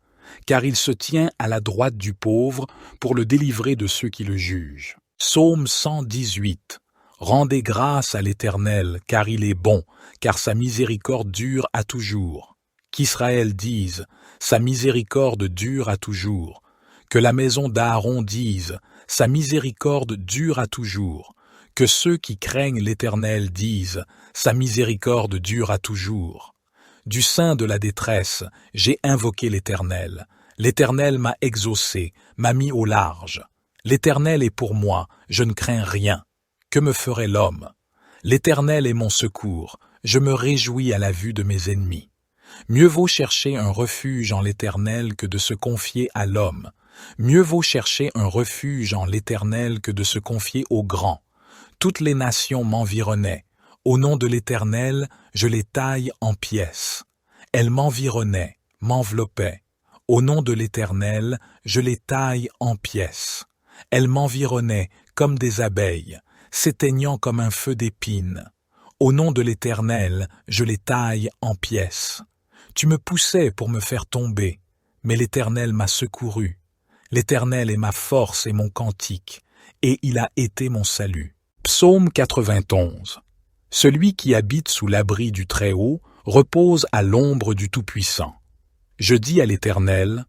Car il se tient à la droite du pauvre pour le délivrer de ceux qui le jugent. Psaume 118. Rendez grâce à l'Éternel, car il est bon, car sa miséricorde dure à toujours. Qu'Israël dise, sa miséricorde dure à toujours. Que la maison d'Aaron dise, sa miséricorde dure à toujours. Que ceux qui craignent l'Éternel disent « Sa miséricorde dure à toujours ». Du sein de la détresse, j'ai invoqué l'Éternel. L'Éternel m'a exaucé, m'a mis au large. L'Éternel est pour moi, je ne crains rien. Que me ferait l'homme? L'Éternel est mon secours, je me réjouis à la vue de mes ennemis. Mieux vaut chercher un refuge en l'Éternel que de se confier à l'homme. Mieux vaut chercher un refuge en l'Éternel que de se confier au grand. Toutes les nations m'environnaient. Au nom de l'Éternel, je les taille en pièces. Elles m'environnaient, m'enveloppaient. Au nom de l'Éternel, je les taille en pièces. Elles m'environnaient comme des abeilles, s'éteignant comme un feu d'épines. Au nom de l'Éternel, je les taille en pièces. Tu me poussais pour me faire tomber, mais l'Éternel m'a secouru. L'Éternel est ma force et mon cantique, et il a été mon salut. Psaume 91. Celui qui habite sous l'abri du Très-Haut repose à l'ombre du Tout-Puissant. Je dis à l'Éternel,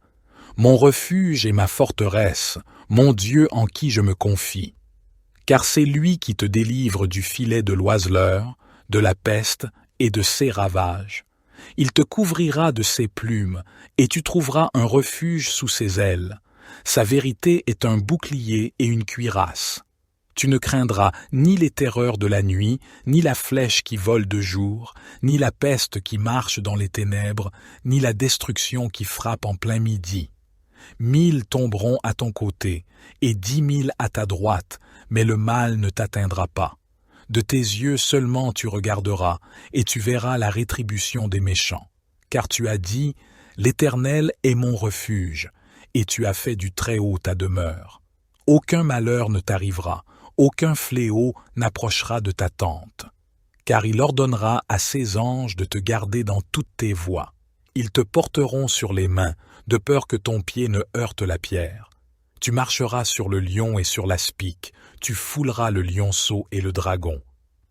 mon refuge et ma forteresse, mon Dieu en qui je me confie. Car c'est lui qui te délivre du filet de l'oiseleur, de la peste et de ses ravages. Il te couvrira de ses plumes, et tu trouveras un refuge sous ses ailes. Sa vérité est un bouclier et une cuirasse. Tu ne craindras ni les terreurs de la nuit, ni la flèche qui vole de jour, ni la peste qui marche dans les ténèbres, ni la destruction qui frappe en plein midi. 1000 tomberont à ton côté, et 10 000 à ta droite, mais le mal ne t'atteindra pas. De tes yeux seulement tu regarderas, et tu verras la rétribution des méchants. Car tu as dit, l'Éternel est mon refuge, et tu as fait du Très-Haut ta demeure. Aucun malheur ne t'arrivera, aucun fléau n'approchera de ta tente. Car il ordonnera à ses anges de te garder dans toutes tes voies. Ils te porteront sur les mains, de peur que ton pied ne heurte la pierre. Tu marcheras sur le lion et sur l'aspic, tu fouleras le lionceau et le dragon.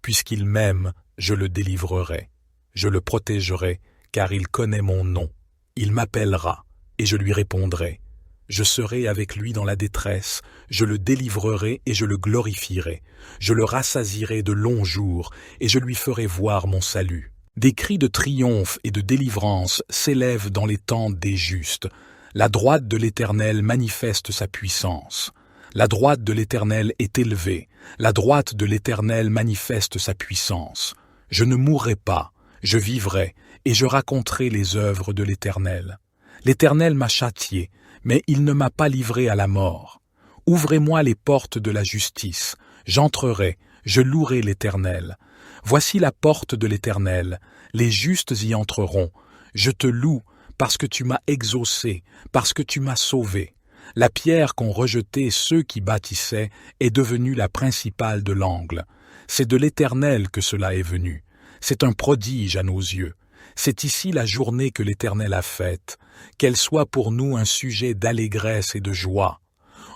Puisqu'il m'aime, je le délivrerai. Je le protégerai, car il connaît mon nom. Il m'appellera, et je lui répondrai. Je serai avec lui dans la détresse, je le délivrerai et je le glorifierai. Je le rassasierai de longs jours, et je lui ferai voir mon salut. Des cris de triomphe et de délivrance s'élèvent dans les tentes des justes. La droite de l'Éternel manifeste sa puissance. La droite de l'Éternel est élevée. La droite de l'Éternel manifeste sa puissance. Je ne mourrai pas, je vivrai, et je raconterai les œuvres de l'Éternel. L'Éternel m'a châtié, mais il ne m'a pas livré à la mort. Ouvrez-moi les portes de la justice, j'entrerai, je louerai l'Éternel. Voici la porte de l'Éternel, les justes y entreront. Je te loue, parce que tu m'as exaucé, parce que tu m'as sauvé. La pierre qu'ont rejetée ceux qui bâtissaient est devenue la principale de l'angle. C'est de l'Éternel que cela est venu. C'est un prodige à nos yeux. C'est ici la journée que l'Éternel a faite, qu'elle soit pour nous un sujet d'allégresse et de joie.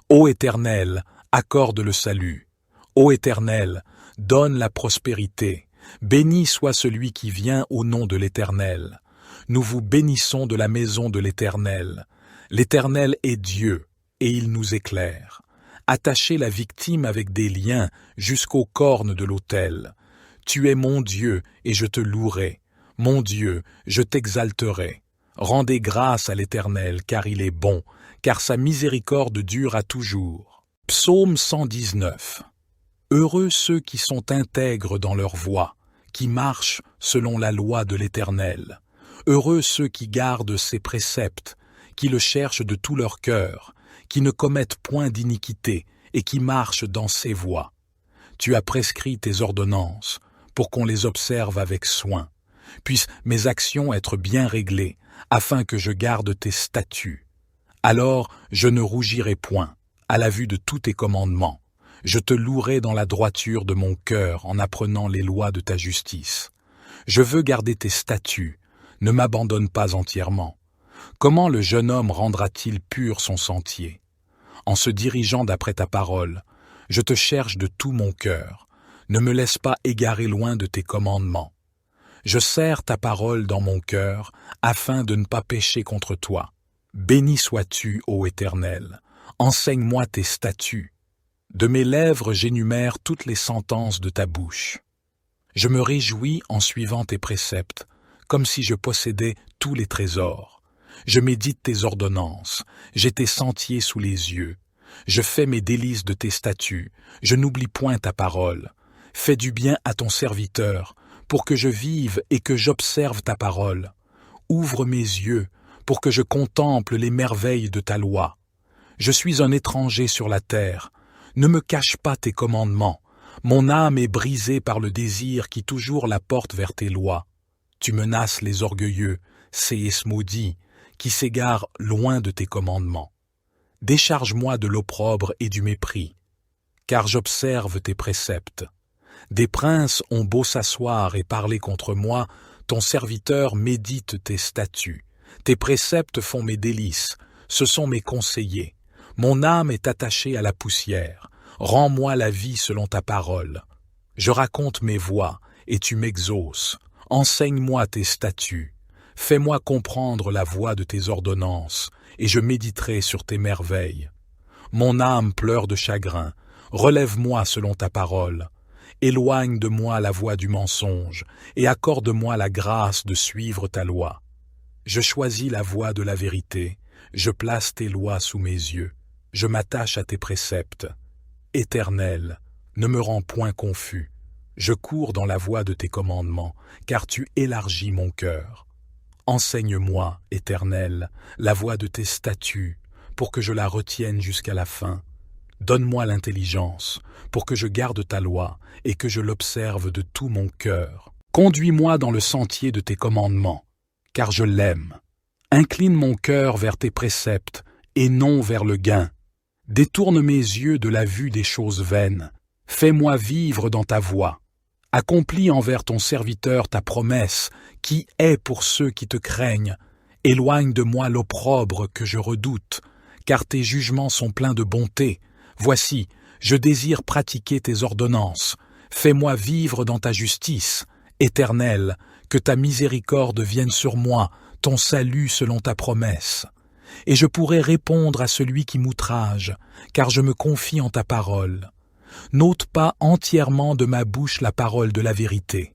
Ô Éternel, accorde le salut. Ô Éternel, donne la prospérité. Béni soit celui qui vient au nom de l'Éternel. Nous vous bénissons de la maison de l'Éternel. L'Éternel est Dieu, et il nous éclaire. Attachez la victime avec des liens jusqu'aux cornes de l'autel. Tu es mon Dieu, et je te louerai. Mon Dieu, je t'exalterai. Rendez grâce à l'Éternel, car il est bon, car sa miséricorde dure à toujours. Psaume 119. Heureux ceux qui sont intègres dans leur voie, qui marchent selon la loi de l'Éternel. Heureux ceux qui gardent ses préceptes, qui le cherchent de tout leur cœur, qui ne commettent point d'iniquité et qui marchent dans ses voies. Tu as prescrit tes ordonnances pour qu'on les observe avec soin. Puissent mes actions être bien réglées, afin que je garde tes statuts. Alors je ne rougirai point, à la vue de tous tes commandements. Je te louerai dans la droiture de mon cœur en apprenant les lois de ta justice. Je veux garder tes statuts, ne m'abandonne pas entièrement. Comment le jeune homme rendra-t-il pur son sentier? En se dirigeant d'après ta parole, je te cherche de tout mon cœur. Ne me laisse pas égarer loin de tes commandements. Je serre ta parole dans mon cœur, afin de ne pas pécher contre toi. Béni sois-tu, ô Éternel. Enseigne-moi tes statuts. De mes lèvres j'énumère toutes les sentences de ta bouche. Je me réjouis en suivant tes préceptes, comme si je possédais tous les trésors. Je médite tes ordonnances, j'ai tes sentiers sous les yeux. Je fais mes délices de tes statuts, je n'oublie point ta parole. Fais du bien à ton serviteur, pour que je vive et que j'observe ta parole. Ouvre mes yeux, pour que je contemple les merveilles de ta loi. Je suis un étranger sur la terre, ne me cache pas tes commandements. Mon âme est brisée par le désir qui toujours la porte vers tes lois. Tu menaces les orgueilleux, séisses maudits, qui s'égarent loin de tes commandements. Décharge-moi de l'opprobre et du mépris, car j'observe tes préceptes. Des princes ont beau s'asseoir et parler contre moi, ton serviteur médite tes statuts. Tes préceptes font mes délices, ce sont mes conseillers. Mon âme est attachée à la poussière. Rends-moi la vie selon ta parole. Je raconte mes voies, et tu m'exauces. Enseigne-moi tes statuts. Fais-moi comprendre la voie de tes ordonnances, et je méditerai sur tes merveilles. Mon âme pleure de chagrin. Relève-moi selon ta parole. Éloigne de moi la voie du mensonge, et accorde-moi la grâce de suivre ta loi. Je choisis la voie de la vérité. Je place tes lois sous mes yeux. Je m'attache à tes préceptes. Éternel, ne me rends point confus. Je cours dans la voie de tes commandements, car tu élargis mon cœur. Enseigne-moi, Éternel, la voie de tes statuts, pour que je la retienne jusqu'à la fin. Donne-moi l'intelligence, pour que je garde ta loi et que je l'observe de tout mon cœur. Conduis-moi dans le sentier de tes commandements, car je l'aime. Incline mon cœur vers tes préceptes, et non vers le gain. Détourne mes yeux de la vue des choses vaines. Fais-moi vivre dans ta voie. Accomplis envers ton serviteur ta promesse, qui est pour ceux qui te craignent. Éloigne de moi l'opprobre que je redoute, car tes jugements sont pleins de bonté. Voici, je désire pratiquer tes ordonnances. Fais-moi vivre dans ta justice. Éternel, que ta miséricorde vienne sur moi, ton salut selon ta promesse. Et je pourrai répondre à celui qui m'outrage, car je me confie en ta parole. N'ôte pas entièrement de ma bouche la parole de la vérité,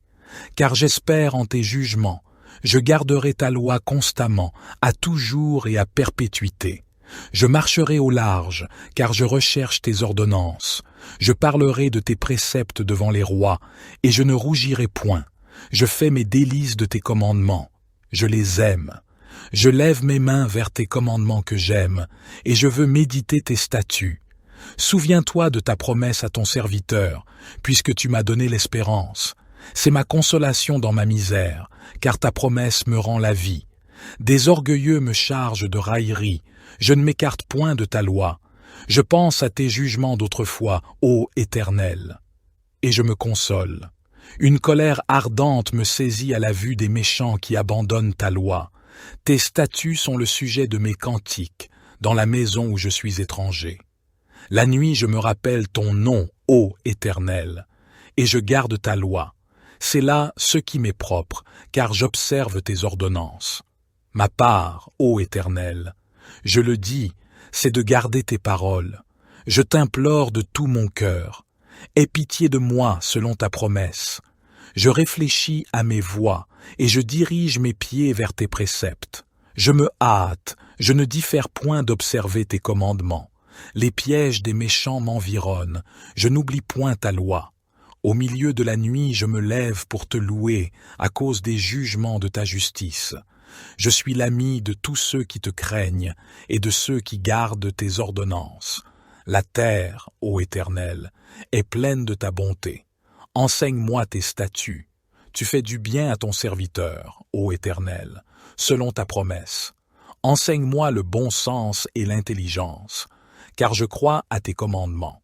car j'espère en tes jugements. Je garderai ta loi constamment, à toujours et à perpétuité. Je marcherai au large, car je recherche tes ordonnances. Je parlerai de tes préceptes devant les rois, et je ne rougirai point. Je fais mes délices de tes commandements. Je les aime. Je lève mes mains vers tes commandements que j'aime, et je veux méditer tes statuts. Souviens-toi de ta promesse à ton serviteur, puisque tu m'as donné l'espérance. C'est ma consolation dans ma misère, car ta promesse me rend la vie. Des orgueilleux me chargent de raillerie, je ne m'écarte point de ta loi. Je pense à tes jugements d'autrefois, ô Éternel. Et je me console. Une colère ardente me saisit à la vue des méchants qui abandonnent ta loi. Tes statuts sont le sujet de mes cantiques, dans la maison où je suis étranger. La nuit je me rappelle ton nom, ô Éternel, et je garde ta loi. C'est là ce qui m'est propre, car j'observe tes ordonnances. Ma part, ô Éternel, je le dis, c'est de garder tes paroles. Je t'implore de tout mon cœur. Aie pitié de moi selon ta promesse. Je réfléchis à mes voies, et je dirige mes pieds vers tes préceptes. Je me hâte, je ne diffère point d'observer tes commandements. Les pièges des méchants m'environnent, je n'oublie point ta loi. Au milieu de la nuit je me lève pour te louer, à cause des jugements de ta justice. Je suis l'ami de tous ceux qui te craignent, et de ceux qui gardent tes ordonnances. La terre, ô Éternel, est pleine de ta bonté. Enseigne-moi tes statuts. Tu fais du bien à ton serviteur, ô Éternel, selon ta promesse. Enseigne-moi le bon sens et l'intelligence, car je crois à tes commandements.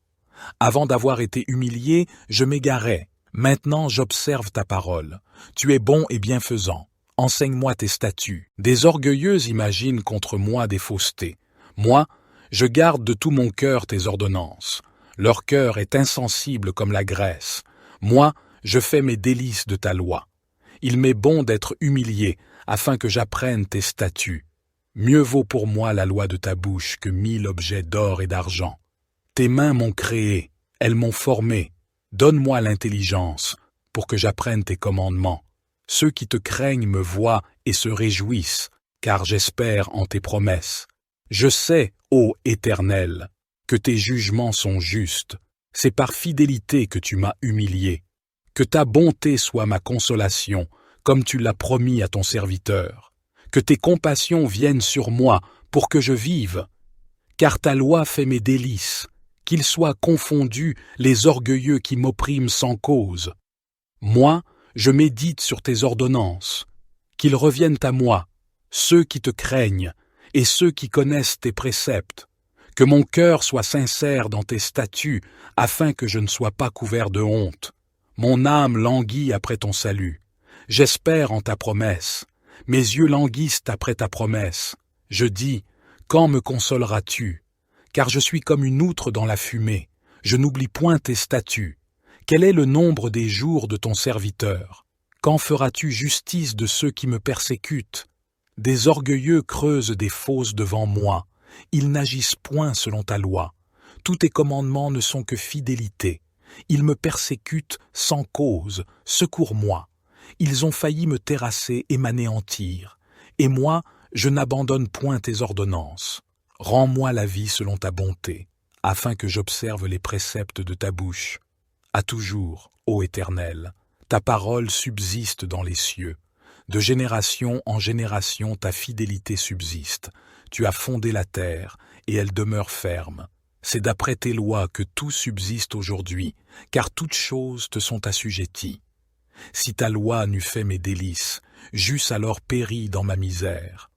Avant d'avoir été humilié, je m'égarais. Maintenant j'observe ta parole. Tu es bon et bienfaisant. Enseigne-moi tes statuts. Des orgueilleux imaginent contre moi des faussetés. Moi, je garde de tout mon cœur tes ordonnances. Leur cœur est insensible comme la graisse. Moi, je fais mes délices de ta loi. Il m'est bon d'être humilié, afin que j'apprenne tes statuts. Mieux vaut pour moi la loi de ta bouche que 1000 objets d'or et d'argent. Tes mains m'ont créé, elles m'ont formé. Donne-moi l'intelligence pour que j'apprenne tes commandements. Ceux qui te craignent me voient et se réjouissent, car j'espère en tes promesses. Je sais, ô Éternel, que tes jugements sont justes. C'est par fidélité que tu m'as humilié. Que ta bonté soit ma consolation, comme tu l'as promis à ton serviteur. Que tes compassions viennent sur moi pour que je vive. Car ta loi fait mes délices. Qu'ils soient confondus les orgueilleux qui m'oppriment sans cause. Moi, je médite sur tes ordonnances. Qu'ils reviennent à moi, ceux qui te craignent, et ceux qui connaissent tes préceptes. Que mon cœur soit sincère dans tes statuts, afin que je ne sois pas couvert de honte. Mon âme languit après ton salut. J'espère en ta promesse. Mes yeux languissent après ta promesse. Je dis, quand me consoleras-tu? Car je suis comme une outre dans la fumée. Je n'oublie point tes statuts. Quel est le nombre des jours de ton serviteur? Quand feras-tu justice de ceux qui me persécutent? Des orgueilleux creusent des fosses devant moi. Ils n'agissent point selon ta loi. Tous tes commandements ne sont que fidélité. Ils me persécutent sans cause. Secours-moi. Ils ont failli me terrasser et m'anéantir. Et moi, je n'abandonne point tes ordonnances. Rends-moi la vie selon ta bonté, afin que j'observe les préceptes de ta bouche. À toujours, ô Éternel, ta parole subsiste dans les cieux. De génération en génération, ta fidélité subsiste. Tu as fondé la terre, et elle demeure ferme. C'est d'après tes lois que tout subsiste aujourd'hui, car toutes choses te sont assujetties. Si ta loi n'eût fait mes délices, j'eusse alors péri dans ma misère.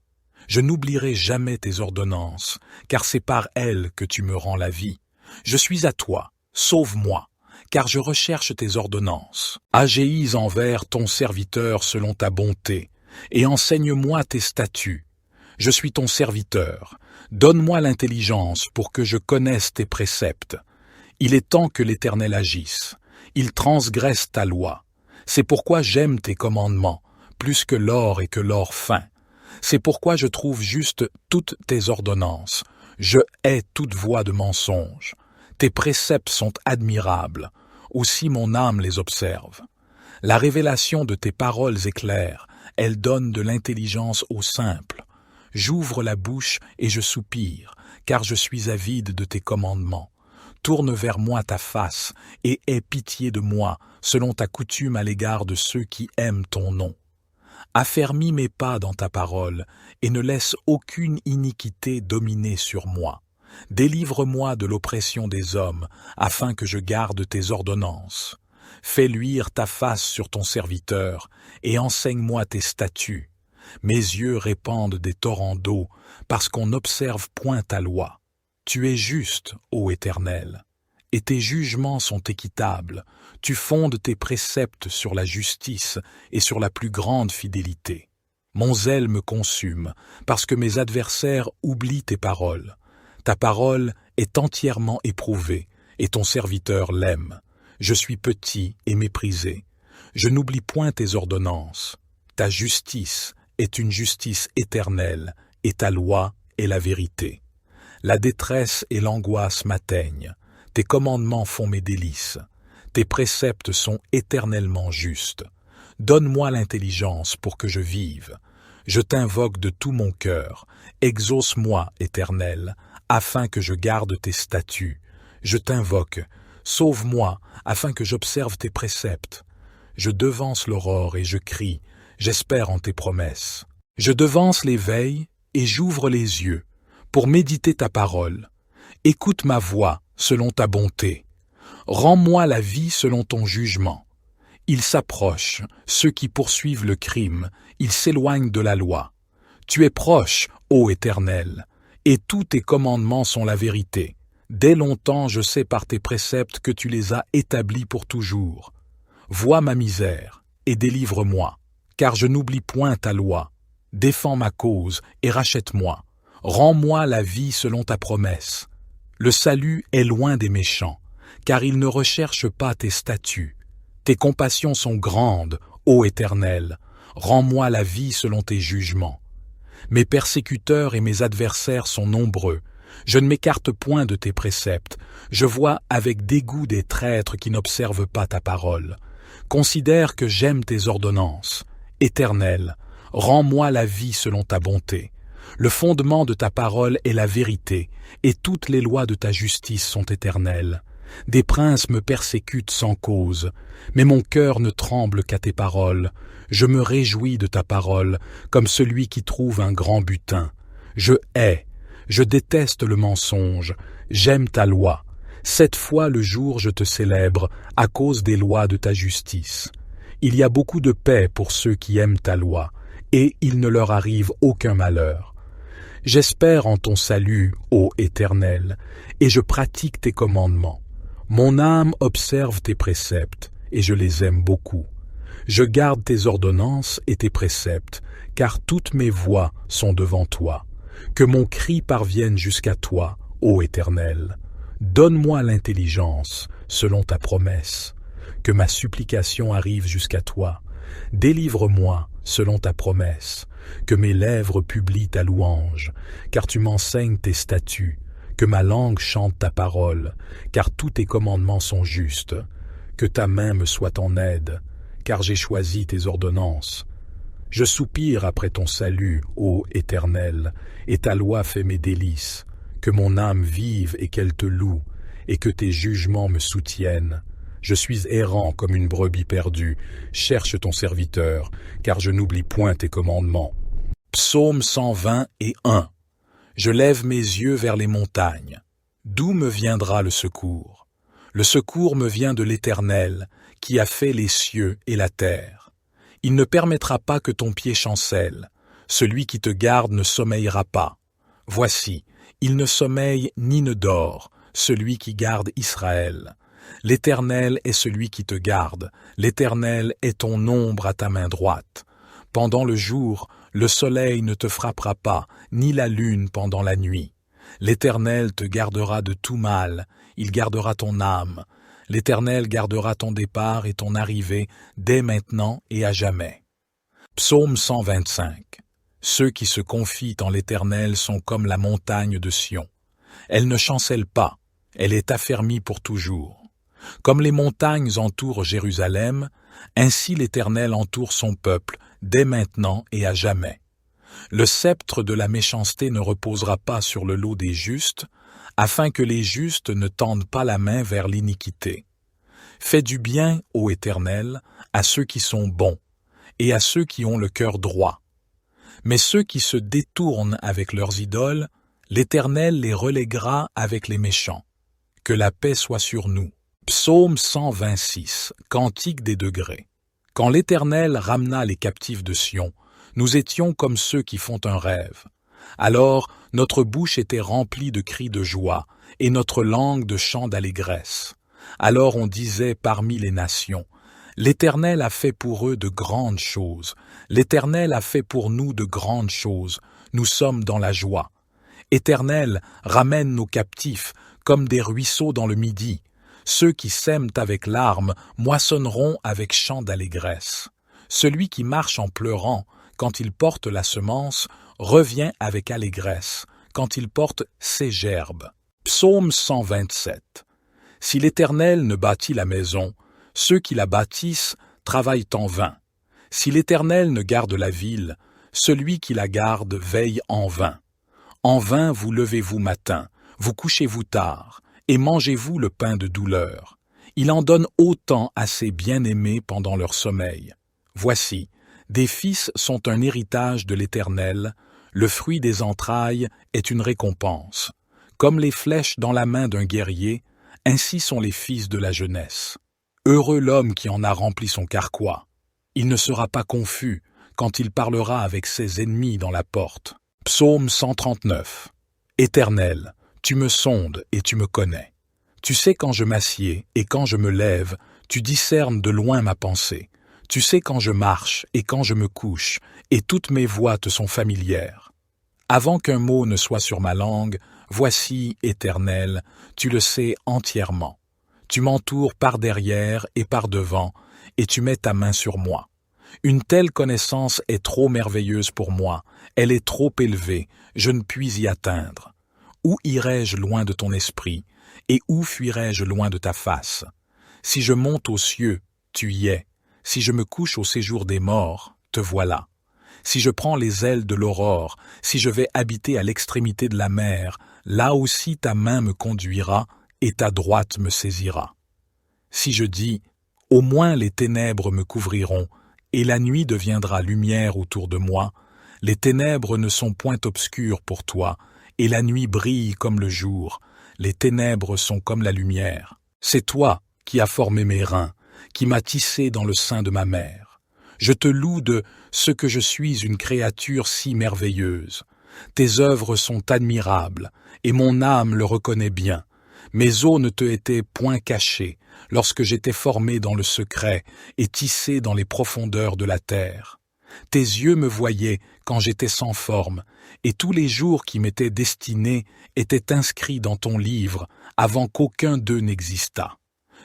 Je n'oublierai jamais tes ordonnances, car c'est par elles que tu me rends la vie. Je suis à toi, sauve-moi, car je recherche tes ordonnances. Agéis envers ton serviteur selon ta bonté, et enseigne-moi tes statuts. Je suis ton serviteur, donne-moi l'intelligence pour que je connaisse tes préceptes. Il est temps que l'Éternel agisse, il transgresse ta loi. C'est pourquoi j'aime tes commandements, plus que l'or et que l'or fin. C'est pourquoi je trouve juste toutes tes ordonnances. Je hais toute voie de mensonge. Tes préceptes sont admirables. Aussi mon âme les observe. La révélation de tes paroles est claire. Elle donne de l'intelligence aux simples. J'ouvre la bouche et je soupire, car je suis avide de tes commandements. Tourne vers moi ta face et aie pitié de moi, selon ta coutume à l'égard de ceux qui aiment ton nom. Affermis mes pas dans ta parole, et ne laisse aucune iniquité dominer sur moi. Délivre-moi de l'oppression des hommes, afin que je garde tes ordonnances. Fais luire ta face sur ton serviteur, et enseigne-moi tes statuts. Mes yeux répandent des torrents d'eau, parce qu'on n'observe point ta loi. Tu es juste, ô Éternel, et tes jugements sont équitables. Tu fondes tes préceptes sur la justice et sur la plus grande fidélité. Mon zèle me consume, parce que mes adversaires oublient tes paroles. Ta parole est entièrement éprouvée, et ton serviteur l'aime. Je suis petit et méprisé. Je n'oublie point tes ordonnances. Ta justice est une justice éternelle, et ta loi est la vérité. La détresse et l'angoisse m'atteignent. Tes commandements font mes délices. Tes préceptes sont éternellement justes. Donne-moi l'intelligence pour que je vive. Je t'invoque de tout mon cœur. Exauce-moi, Éternel, afin que je garde tes statuts. Je t'invoque. Sauve-moi, afin que j'observe tes préceptes. Je devance l'aurore et je crie. J'espère en tes promesses. Je devance les veilles et j'ouvre les yeux pour méditer ta parole. Écoute ma voix selon ta bonté. Rends-moi la vie selon ton jugement. Ils s'approchent, ceux qui poursuivent le crime, ils s'éloignent de la loi. Tu es proche, ô Éternel, et tous tes commandements sont la vérité. Dès longtemps je sais par tes préceptes que tu les as établis pour toujours. Vois ma misère, et délivre-moi, car je n'oublie point ta loi. Défends ma cause, et rachète-moi. Rends-moi la vie selon ta promesse. Le salut est loin des méchants, car ils ne recherchent pas tes statuts. Tes compassions sont grandes, ô Éternel. Rends-moi la vie selon tes jugements. Mes persécuteurs et mes adversaires sont nombreux, Je ne m'écarte point de tes préceptes. Je vois avec dégoût des traîtres qui n'observent pas ta parole. Considère que j'aime tes ordonnances. Éternel, rends-moi la vie selon ta bonté. Le fondement de ta parole est la vérité, et toutes les lois de ta justice sont éternelles. Des princes me persécutent sans cause, mais mon cœur ne tremble qu'à tes paroles. Je me réjouis de ta parole, comme celui qui trouve un grand butin. Je déteste le mensonge, j'aime ta loi. 7 fois le jour je te célèbre, à cause des lois de ta justice. Il y a beaucoup de paix pour ceux qui aiment ta loi, et il ne leur arrive aucun malheur. J'espère en ton salut, ô Éternel, et je pratique tes commandements. Mon âme observe tes préceptes, et je les aime beaucoup. Je garde tes ordonnances et tes préceptes, car toutes mes voies sont devant toi. Que mon cri parvienne jusqu'à toi, ô Éternel. Donne-moi l'intelligence, selon ta promesse. Que ma supplication arrive jusqu'à toi. Délivre-moi, selon ta promesse. Que mes lèvres publient ta louange, car tu m'enseignes tes statuts. Que ma langue chante ta parole, car tous tes commandements sont justes. Que ta main me soit en aide, car j'ai choisi tes ordonnances. Je soupire après ton salut, ô Éternel, et ta loi fait mes délices. Que mon âme vive et qu'elle te loue, et que tes jugements me soutiennent. Je suis errant comme une brebis perdue. Cherche ton serviteur, car je n'oublie point tes commandements. Psaume 121. Je lève mes yeux vers les montagnes. D'où me viendra le secours? Le secours me vient de l'Éternel, qui a fait les cieux et la terre. Il ne permettra pas que ton pied chancelle. Celui qui te garde ne sommeillera pas. Voici, il ne sommeille ni ne dort, celui qui garde Israël. L'Éternel est celui qui te garde, l'Éternel est ton ombre à ta main droite. Pendant le jour, le soleil ne te frappera pas, ni la lune pendant la nuit. L'Éternel te gardera de tout mal, il gardera ton âme. L'Éternel gardera ton départ et ton arrivée dès maintenant et à jamais. Psaume 125. Ceux qui se confient en l'Éternel sont comme la montagne de Sion. Elle ne chancelle pas, elle est affermie pour toujours. Comme les montagnes entourent Jérusalem, ainsi l'Éternel entoure son peuple, dès maintenant et à jamais. Le sceptre de la méchanceté ne reposera pas sur le lot des justes, afin que les justes ne tendent pas la main vers l'iniquité. Fais du bien, ô Éternel, à ceux qui sont bons, et à ceux qui ont le cœur droit. Mais ceux qui se détournent avec leurs idoles, l'Éternel les reléguera avec les méchants. Que la paix soit sur nous. Psaume 126, Cantique des degrés. Quand l'Éternel ramena les captifs de Sion, nous étions comme ceux qui font un rêve. Alors notre bouche était remplie de cris de joie, et notre langue de chants d'allégresse. Alors on disait parmi les nations, l'Éternel a fait pour eux de grandes choses. L'Éternel a fait pour nous de grandes choses. Nous sommes dans la joie. Éternel, ramène nos captifs, comme des ruisseaux dans le midi. Ceux qui sèment avec larmes moissonneront avec chants d'allégresse. Celui qui marche en pleurant, quand il porte la semence, revient avec allégresse, quand il porte ses gerbes. Psaume 127. Si l'Éternel ne bâtit la maison, ceux qui la bâtissent travaillent en vain. Si l'Éternel ne garde la ville, celui qui la garde veille en vain. En vain vous levez-vous matin, vous couchez-vous tard, et mangez-vous le pain de douleur. Il en donne autant à ses bien-aimés pendant leur sommeil. Voici, des fils sont un héritage de l'Éternel, le fruit des entrailles est une récompense. Comme les flèches dans la main d'un guerrier, ainsi sont les fils de la jeunesse. Heureux l'homme qui en a rempli son carquois. Il ne sera pas confus quand il parlera avec ses ennemis dans la porte. Psaume 139. Éternel, tu me sondes et tu me connais. Tu sais quand je m'assieds et quand je me lève, tu discernes de loin ma pensée. Tu sais quand je marche et quand je me couche, et toutes mes voies te sont familières. Avant qu'un mot ne soit sur ma langue, voici, Éternel, tu le sais entièrement. Tu m'entoures par derrière et par devant, et tu mets ta main sur moi. Une telle connaissance est trop merveilleuse pour moi, elle est trop élevée, je ne puis y atteindre. Où irai-je loin de ton esprit, et où fuirai-je loin de ta face? Si je monte aux cieux, tu y es. Si je me couche au séjour des morts, te voilà. Si je prends les ailes de l'aurore, si je vais habiter à l'extrémité de la mer, là aussi ta main me conduira et ta droite me saisira. Si je dis, au moins les ténèbres me couvriront, et la nuit deviendra lumière autour de moi, les ténèbres ne sont point obscures pour toi, et la nuit brille comme le jour, les ténèbres sont comme la lumière. C'est toi qui as formé mes reins, qui m'as tissé dans le sein de ma mère. Je te loue de ce que je suis une créature si merveilleuse. Tes œuvres sont admirables, et mon âme le reconnaît bien. Mes os ne te étaient point cachés, lorsque j'étais formé dans le secret et tissé dans les profondeurs de la terre. Tes yeux me voyaient quand j'étais sans forme, et tous les jours qui m'étaient destinés étaient inscrits dans ton livre avant qu'aucun d'eux n'existât.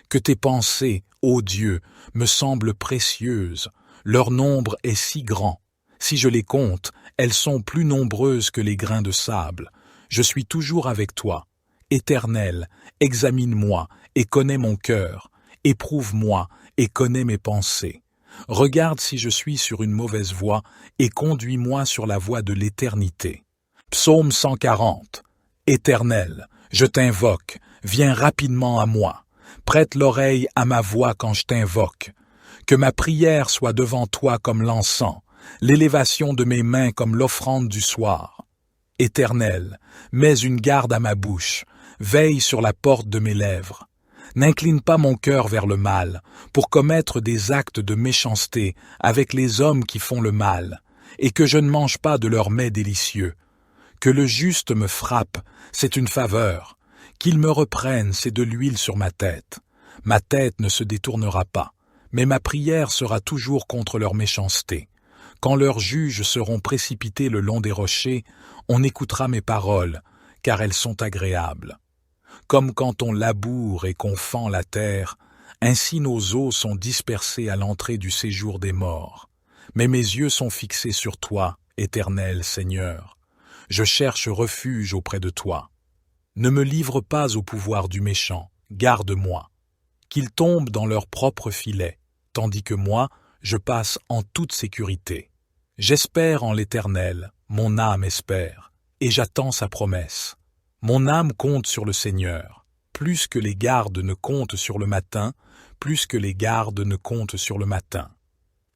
Que tes pensées, ô Dieu, me semblent précieuses, leur nombre est si grand. Si je les compte, elles sont plus nombreuses que les grains de sable. Je suis toujours avec toi. Éternel, examine-moi et connais mon cœur. Éprouve-moi et connais mes pensées. Regarde si je suis sur une mauvaise voie et conduis-moi sur la voie de l'éternité. Psaume 140. Éternel, je t'invoque, viens rapidement à moi. Prête l'oreille à ma voix quand je t'invoque. Que ma prière soit devant toi comme l'encens, l'élévation de mes mains comme l'offrande du soir. Éternel, mets une garde à ma bouche, veille sur la porte de mes lèvres. N'incline pas mon cœur vers le mal, pour commettre des actes de méchanceté avec les hommes qui font le mal, et que je ne mange pas de leurs mets délicieux. Que le juste me frappe, c'est une faveur. Qu'il me reprenne, c'est de l'huile sur ma tête. Ma tête ne se détournera pas, mais ma prière sera toujours contre leur méchanceté. Quand leurs juges seront précipités le long des rochers, on écoutera mes paroles, car elles sont agréables. Comme quand on laboure et qu'on fend la terre, ainsi nos os sont dispersés à l'entrée du séjour des morts. Mais mes yeux sont fixés sur toi, éternel Seigneur. Je cherche refuge auprès de toi. Ne me livre pas au pouvoir du méchant, garde-moi. Qu'ils tombent dans leur propre filet, tandis que moi, je passe en toute sécurité. J'espère en l'Éternel, mon âme espère, et j'attends sa promesse. Mon âme compte sur le Seigneur, plus que les gardes ne comptent sur le matin, plus que les gardes ne comptent sur le matin.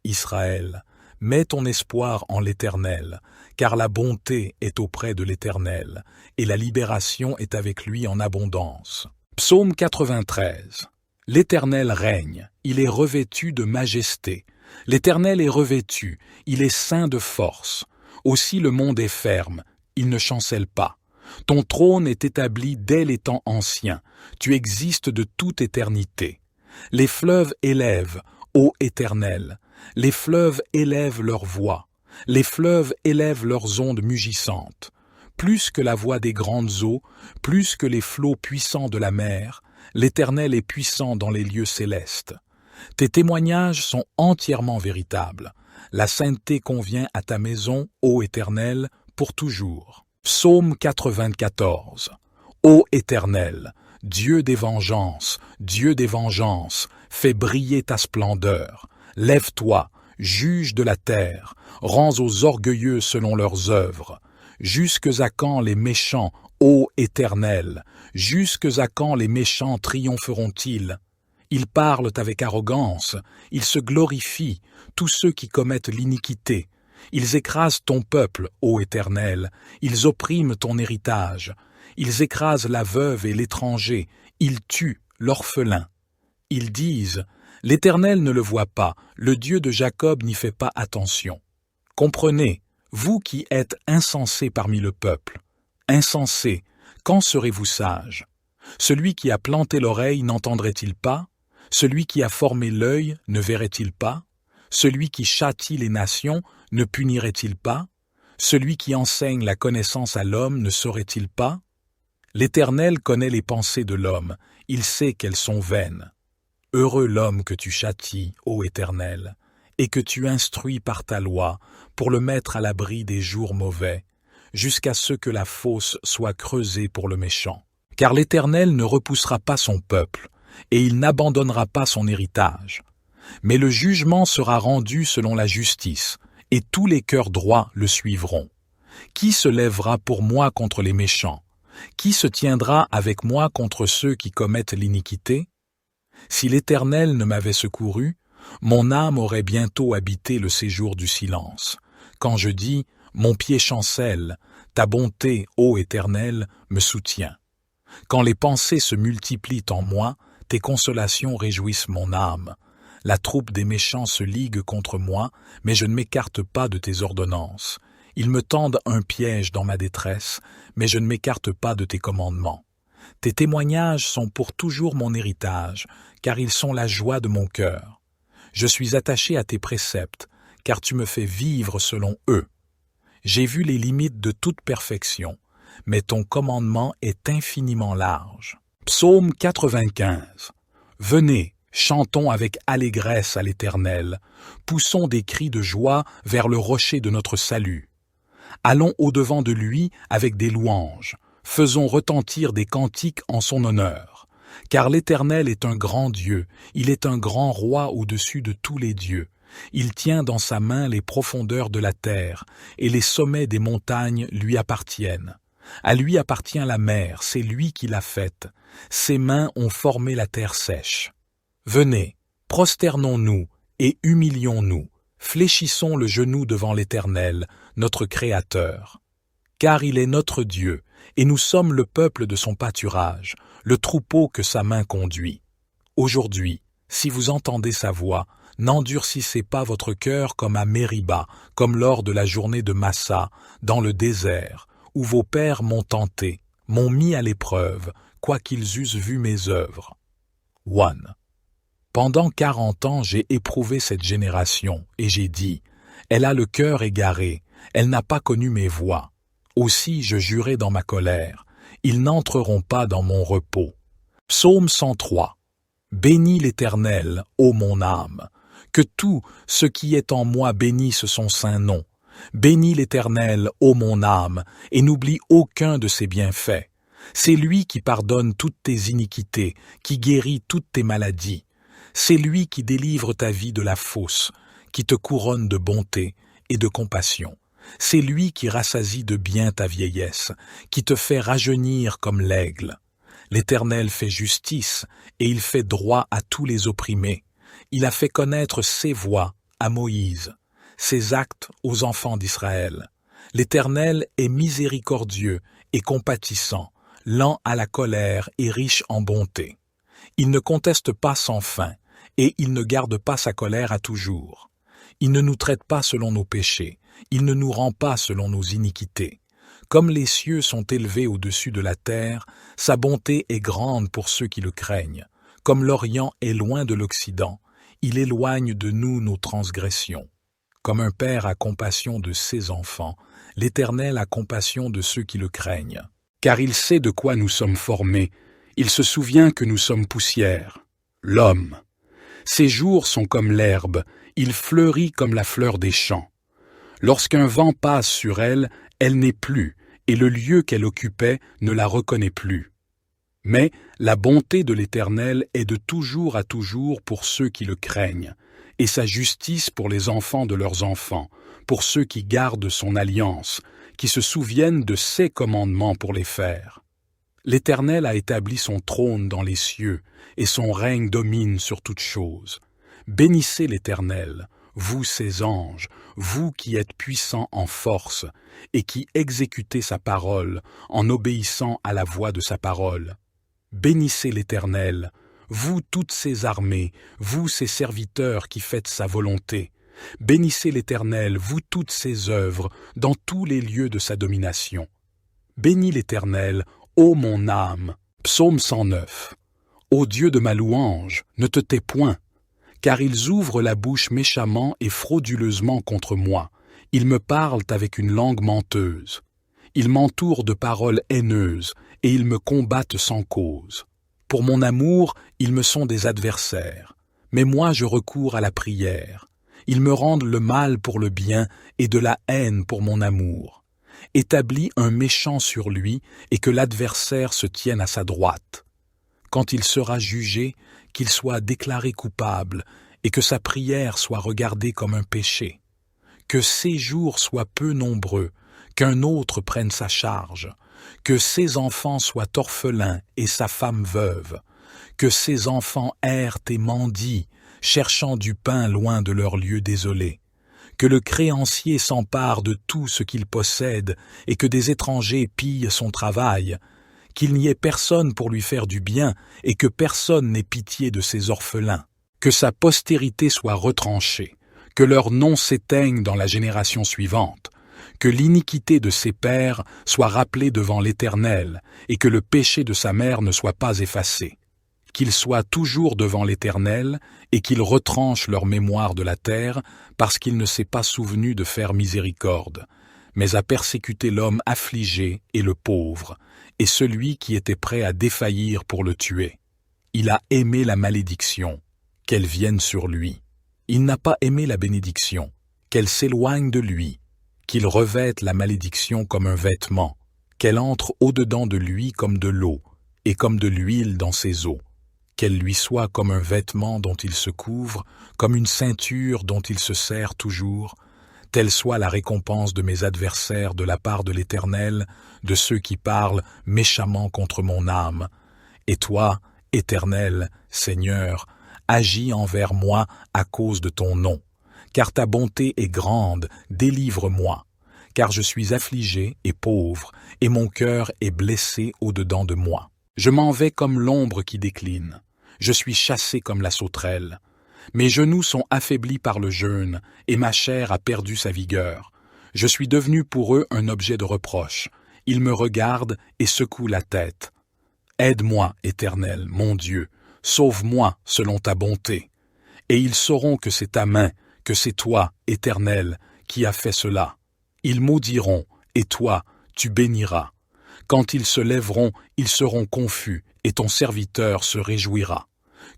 Israël, mets ton espoir en l'Éternel, car la bonté est auprès de l'Éternel, et la libération est avec lui en abondance. Psaume 93. L'Éternel règne, il est revêtu de majesté. L'Éternel est revêtu, il est ceint de force. Aussi le monde est ferme, il ne chancelle pas. Ton trône est établi dès les temps anciens, tu existes de toute éternité. Les fleuves élèvent, ô Éternel, les fleuves élèvent leur voix, les fleuves élèvent leurs ondes mugissantes. Plus que la voix des grandes eaux, plus que les flots puissants de la mer, l'Éternel est puissant dans les lieux célestes. Tes témoignages sont entièrement véritables. La sainteté convient à ta maison, ô Éternel, pour toujours. Psaume 94. Ô Éternel, Dieu des vengeances, fais briller ta splendeur. Lève-toi, juge de la terre, rends aux orgueilleux selon leurs œuvres. Jusques à quand les méchants, ô Éternel, jusques à quand les méchants triompheront-ils? Ils parlent avec arrogance, ils se glorifient, tous ceux qui commettent l'iniquité. Ils écrasent ton peuple, ô Éternel, ils oppriment ton héritage. Ils écrasent la veuve et l'étranger, ils tuent l'orphelin. Ils disent, l'Éternel ne le voit pas, le Dieu de Jacob n'y fait pas attention. Comprenez, vous qui êtes insensés parmi le peuple. Insensés, quand serez-vous sages? Celui qui a planté l'oreille n'entendrait-il pas? Celui qui a formé l'œil ne verrait-il pas? Celui qui châtie les nations ne punirait-il pas? Celui qui enseigne la connaissance à l'homme ne saurait-il pas? L'Éternel connaît les pensées de l'homme, il sait qu'elles sont vaines. Heureux l'homme que tu châties, ô Éternel, et que tu instruis par ta loi pour le mettre à l'abri des jours mauvais. jusqu'à ce que la fosse soit creusée pour le méchant. Car l'Éternel ne repoussera pas son peuple, et il n'abandonnera pas son héritage. Mais le jugement sera rendu selon la justice, et tous les cœurs droits le suivront. Qui se lèvera pour moi contre les méchants? Qui se tiendra avec moi contre ceux qui commettent l'iniquité? Si l'Éternel ne m'avait secouru, mon âme aurait bientôt habité le séjour du silence. Quand je dis « Mon pied chancelle, ta bonté, ô Éternel, me soutient ». Quand les pensées se multiplient en moi, tes consolations réjouissent mon âme. La troupe des méchants se ligue contre moi, mais je ne m'écarte pas de tes ordonnances. Ils me tendent un piège dans ma détresse, mais je ne m'écarte pas de tes commandements. Tes témoignages sont pour toujours mon héritage, car ils sont la joie de mon cœur. Je suis attaché à tes préceptes, car tu me fais vivre selon eux. J'ai vu les limites de toute perfection, mais ton commandement est infiniment large. Psaume 95. Venez, chantons avec allégresse à l'Éternel, poussons des cris de joie vers le rocher de notre salut. Allons au-devant de lui avec des louanges, faisons retentir des cantiques en son honneur. Car l'Éternel est un grand Dieu, il est un grand roi au-dessus de tous les dieux. Il tient dans sa main les profondeurs de la terre, et les sommets des montagnes lui appartiennent. À lui appartient la mer, c'est lui qui l'a faite. Ses mains ont formé la terre sèche. Venez, prosternons-nous et humilions-nous, fléchissons le genou devant l'Éternel, notre Créateur. Car il est notre Dieu, et nous sommes le peuple de son pâturage, le troupeau que sa main conduit. Aujourd'hui, si vous entendez sa voix, n'endurcissez pas votre cœur comme à Mériba, comme lors de la journée de Massa, dans le désert, où vos pères m'ont tenté, m'ont mis à l'épreuve, quoiqu'ils eussent vu mes œuvres. 1. Pendant 40 ans j'ai éprouvé cette génération, et j'ai dit, elle a le cœur égaré, elle n'a pas connu mes voies. Aussi je jurai dans ma colère, ils n'entreront pas dans mon repos. Psaume 103. Bénis l'Éternel, ô mon âme, que tout ce qui est en moi bénisse son saint nom. Bénis l'Éternel, ô mon âme, et n'oublie aucun de ses bienfaits. C'est lui qui pardonne toutes tes iniquités, qui guérit toutes tes maladies. C'est lui qui délivre ta vie de la fosse, qui te couronne de bonté et de compassion. C'est lui qui rassasie de bien ta vieillesse, qui te fait rajeunir comme l'aigle. L'Éternel fait justice, et il fait droit à tous les opprimés. Il a fait connaître ses voies à Moïse, ses actes aux enfants d'Israël. L'Éternel est miséricordieux et compatissant, lent à la colère et riche en bonté. Il ne conteste pas sans fin, et il ne garde pas sa colère à toujours. Il ne nous traite pas selon nos péchés, il ne nous rend pas selon nos iniquités. Comme les cieux sont élevés au-dessus de la terre, sa bonté est grande pour ceux qui le craignent. Comme l'Orient est loin de l'Occident, il éloigne de nous nos transgressions. Comme un père a compassion de ses enfants, l'Éternel a compassion de ceux qui le craignent. Car il sait de quoi nous sommes formés, il se souvient que nous sommes poussière. L'homme. Ses jours sont comme l'herbe, il fleurit comme la fleur des champs. Lorsqu'un vent passe sur elle, elle n'est plus, et le lieu qu'elle occupait ne la reconnaît plus. Mais la bonté de l'Éternel est de toujours à toujours pour ceux qui le craignent, et sa justice pour les enfants de leurs enfants, pour ceux qui gardent son alliance, qui se souviennent de ses commandements pour les faire. L'Éternel a établi son trône dans les cieux, et son règne domine sur toutes choses. Bénissez l'Éternel, vous ses anges, vous qui êtes puissants en force, et qui exécutez sa parole en obéissant à la voix de sa parole. Bénissez l'Éternel, vous toutes ses armées, vous ses serviteurs qui faites sa volonté. Bénissez l'Éternel, vous toutes ses œuvres, dans tous les lieux de sa domination. Bénis l'Éternel, ô mon âme. Psaume 109. Ô Dieu de ma louange, ne te tais point, car ils ouvrent la bouche méchamment et frauduleusement contre moi. Ils me parlent avec une langue menteuse. Ils m'entourent de paroles haineuses, et ils me combattent sans cause. Pour mon amour, ils me sont des adversaires. Mais moi je recours à la prière. Ils me rendent le mal pour le bien, et de la haine pour mon amour. établis un méchant sur lui et que l'adversaire se tienne à sa droite. Quand il sera jugé, qu'il soit déclaré coupable et que sa prière soit regardée comme un péché. Que ses jours soient peu nombreux, qu'un autre prenne sa charge, que ses enfants soient orphelins et sa femme veuve, que ses enfants errent et mendient, cherchant du pain loin de leur lieu désolé, que le créancier s'empare de tout ce qu'il possède et que des étrangers pillent son travail, qu'il n'y ait personne pour lui faire du bien et que personne n'ait pitié de ses orphelins, que sa postérité soit retranchée, que leur nom s'éteigne dans la génération suivante, que l'iniquité de ses pères soit rappelée devant l'Éternel et que le péché de sa mère ne soit pas effacé, qu'il soit toujours devant l'Éternel et qu'il retranche leur mémoire de la terre parce qu'il ne s'est pas souvenu de faire miséricorde, mais a persécuté l'homme affligé et le pauvre, et celui qui était prêt à défaillir pour le tuer. Il a aimé la malédiction, qu'elle vienne sur lui. Il n'a pas aimé la bénédiction, qu'elle s'éloigne de lui, qu'il revête la malédiction comme un vêtement, qu'elle entre au-dedans de lui comme de l'eau, et comme de l'huile dans ses os, qu'elle lui soit comme un vêtement dont il se couvre, comme une ceinture dont il se sert toujours, telle soit la récompense de mes adversaires de la part de l'Éternel, de ceux qui parlent méchamment contre mon âme. Et toi, Éternel, Seigneur, agis envers moi à cause de ton nom. Car ta bonté est grande, délivre-moi. Car je suis affligé et pauvre, et mon cœur est blessé au-dedans de moi. Je m'en vais comme l'ombre qui décline. Je suis chassé comme la sauterelle. Mes genoux sont affaiblis par le jeûne, et ma chair a perdu sa vigueur. Je suis devenu pour eux un objet de reproche. Ils me regardent et secouent la tête. Aide-moi, Éternel, mon Dieu, sauve-moi selon ta bonté. Et ils sauront que c'est ta main, que c'est toi, Éternel, qui as fait cela. Ils maudiront, et toi, tu béniras. Quand ils se lèveront, ils seront confus, et ton serviteur se réjouira.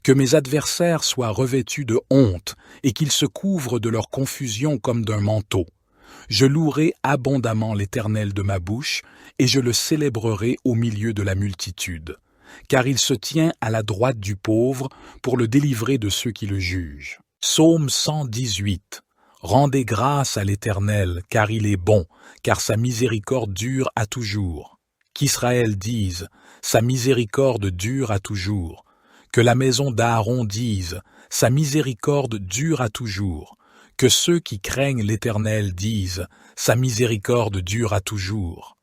Que mes adversaires soient revêtus de honte, et qu'ils se couvrent de leur confusion comme d'un manteau. Je louerai abondamment l'Éternel de ma bouche, et je le célébrerai au milieu de la multitude. Car il se tient à la droite du pauvre pour le délivrer de ceux qui le jugent. Psaume 118. Rendez grâce à l'Éternel, car il est bon, car sa miséricorde dure à toujours. Qu'Israël dise, sa miséricorde dure à toujours. Que la maison d'Aaron dise, sa miséricorde dure à toujours. Que ceux qui craignent l'Éternel disent, sa miséricorde dure à toujours.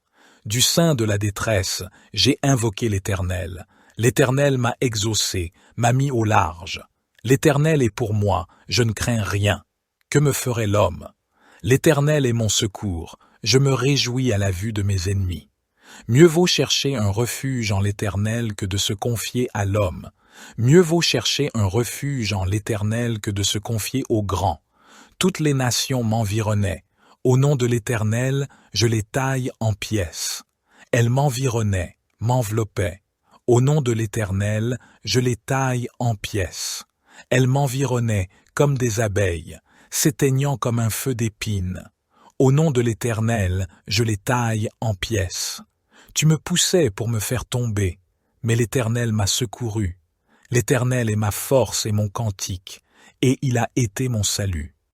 Du sein de la détresse, j'ai invoqué l'Éternel. L'Éternel m'a exaucé, m'a mis au large. L'Éternel est pour moi, je ne crains rien. Que me ferait l'homme? L'Éternel est mon secours, je me réjouis à la vue de mes ennemis. Mieux vaut chercher un refuge en l'Éternel que de se confier à l'homme. Mieux vaut chercher un refuge en l'Éternel que de se confier aux grands. Toutes les nations m'environnaient. Au nom de l'Éternel, je les taille en pièces. Elles m'environnaient, m'enveloppaient. Au nom de l'Éternel, je les taille en pièces. Elles m'environnaient comme des abeilles, s'éteignant comme un feu d'épines. Au nom de l'Éternel, je les taille en pièces. Tu me poussais pour me faire tomber, mais l'Éternel m'a secouru. L'Éternel est ma force et mon cantique, et il a été mon salut.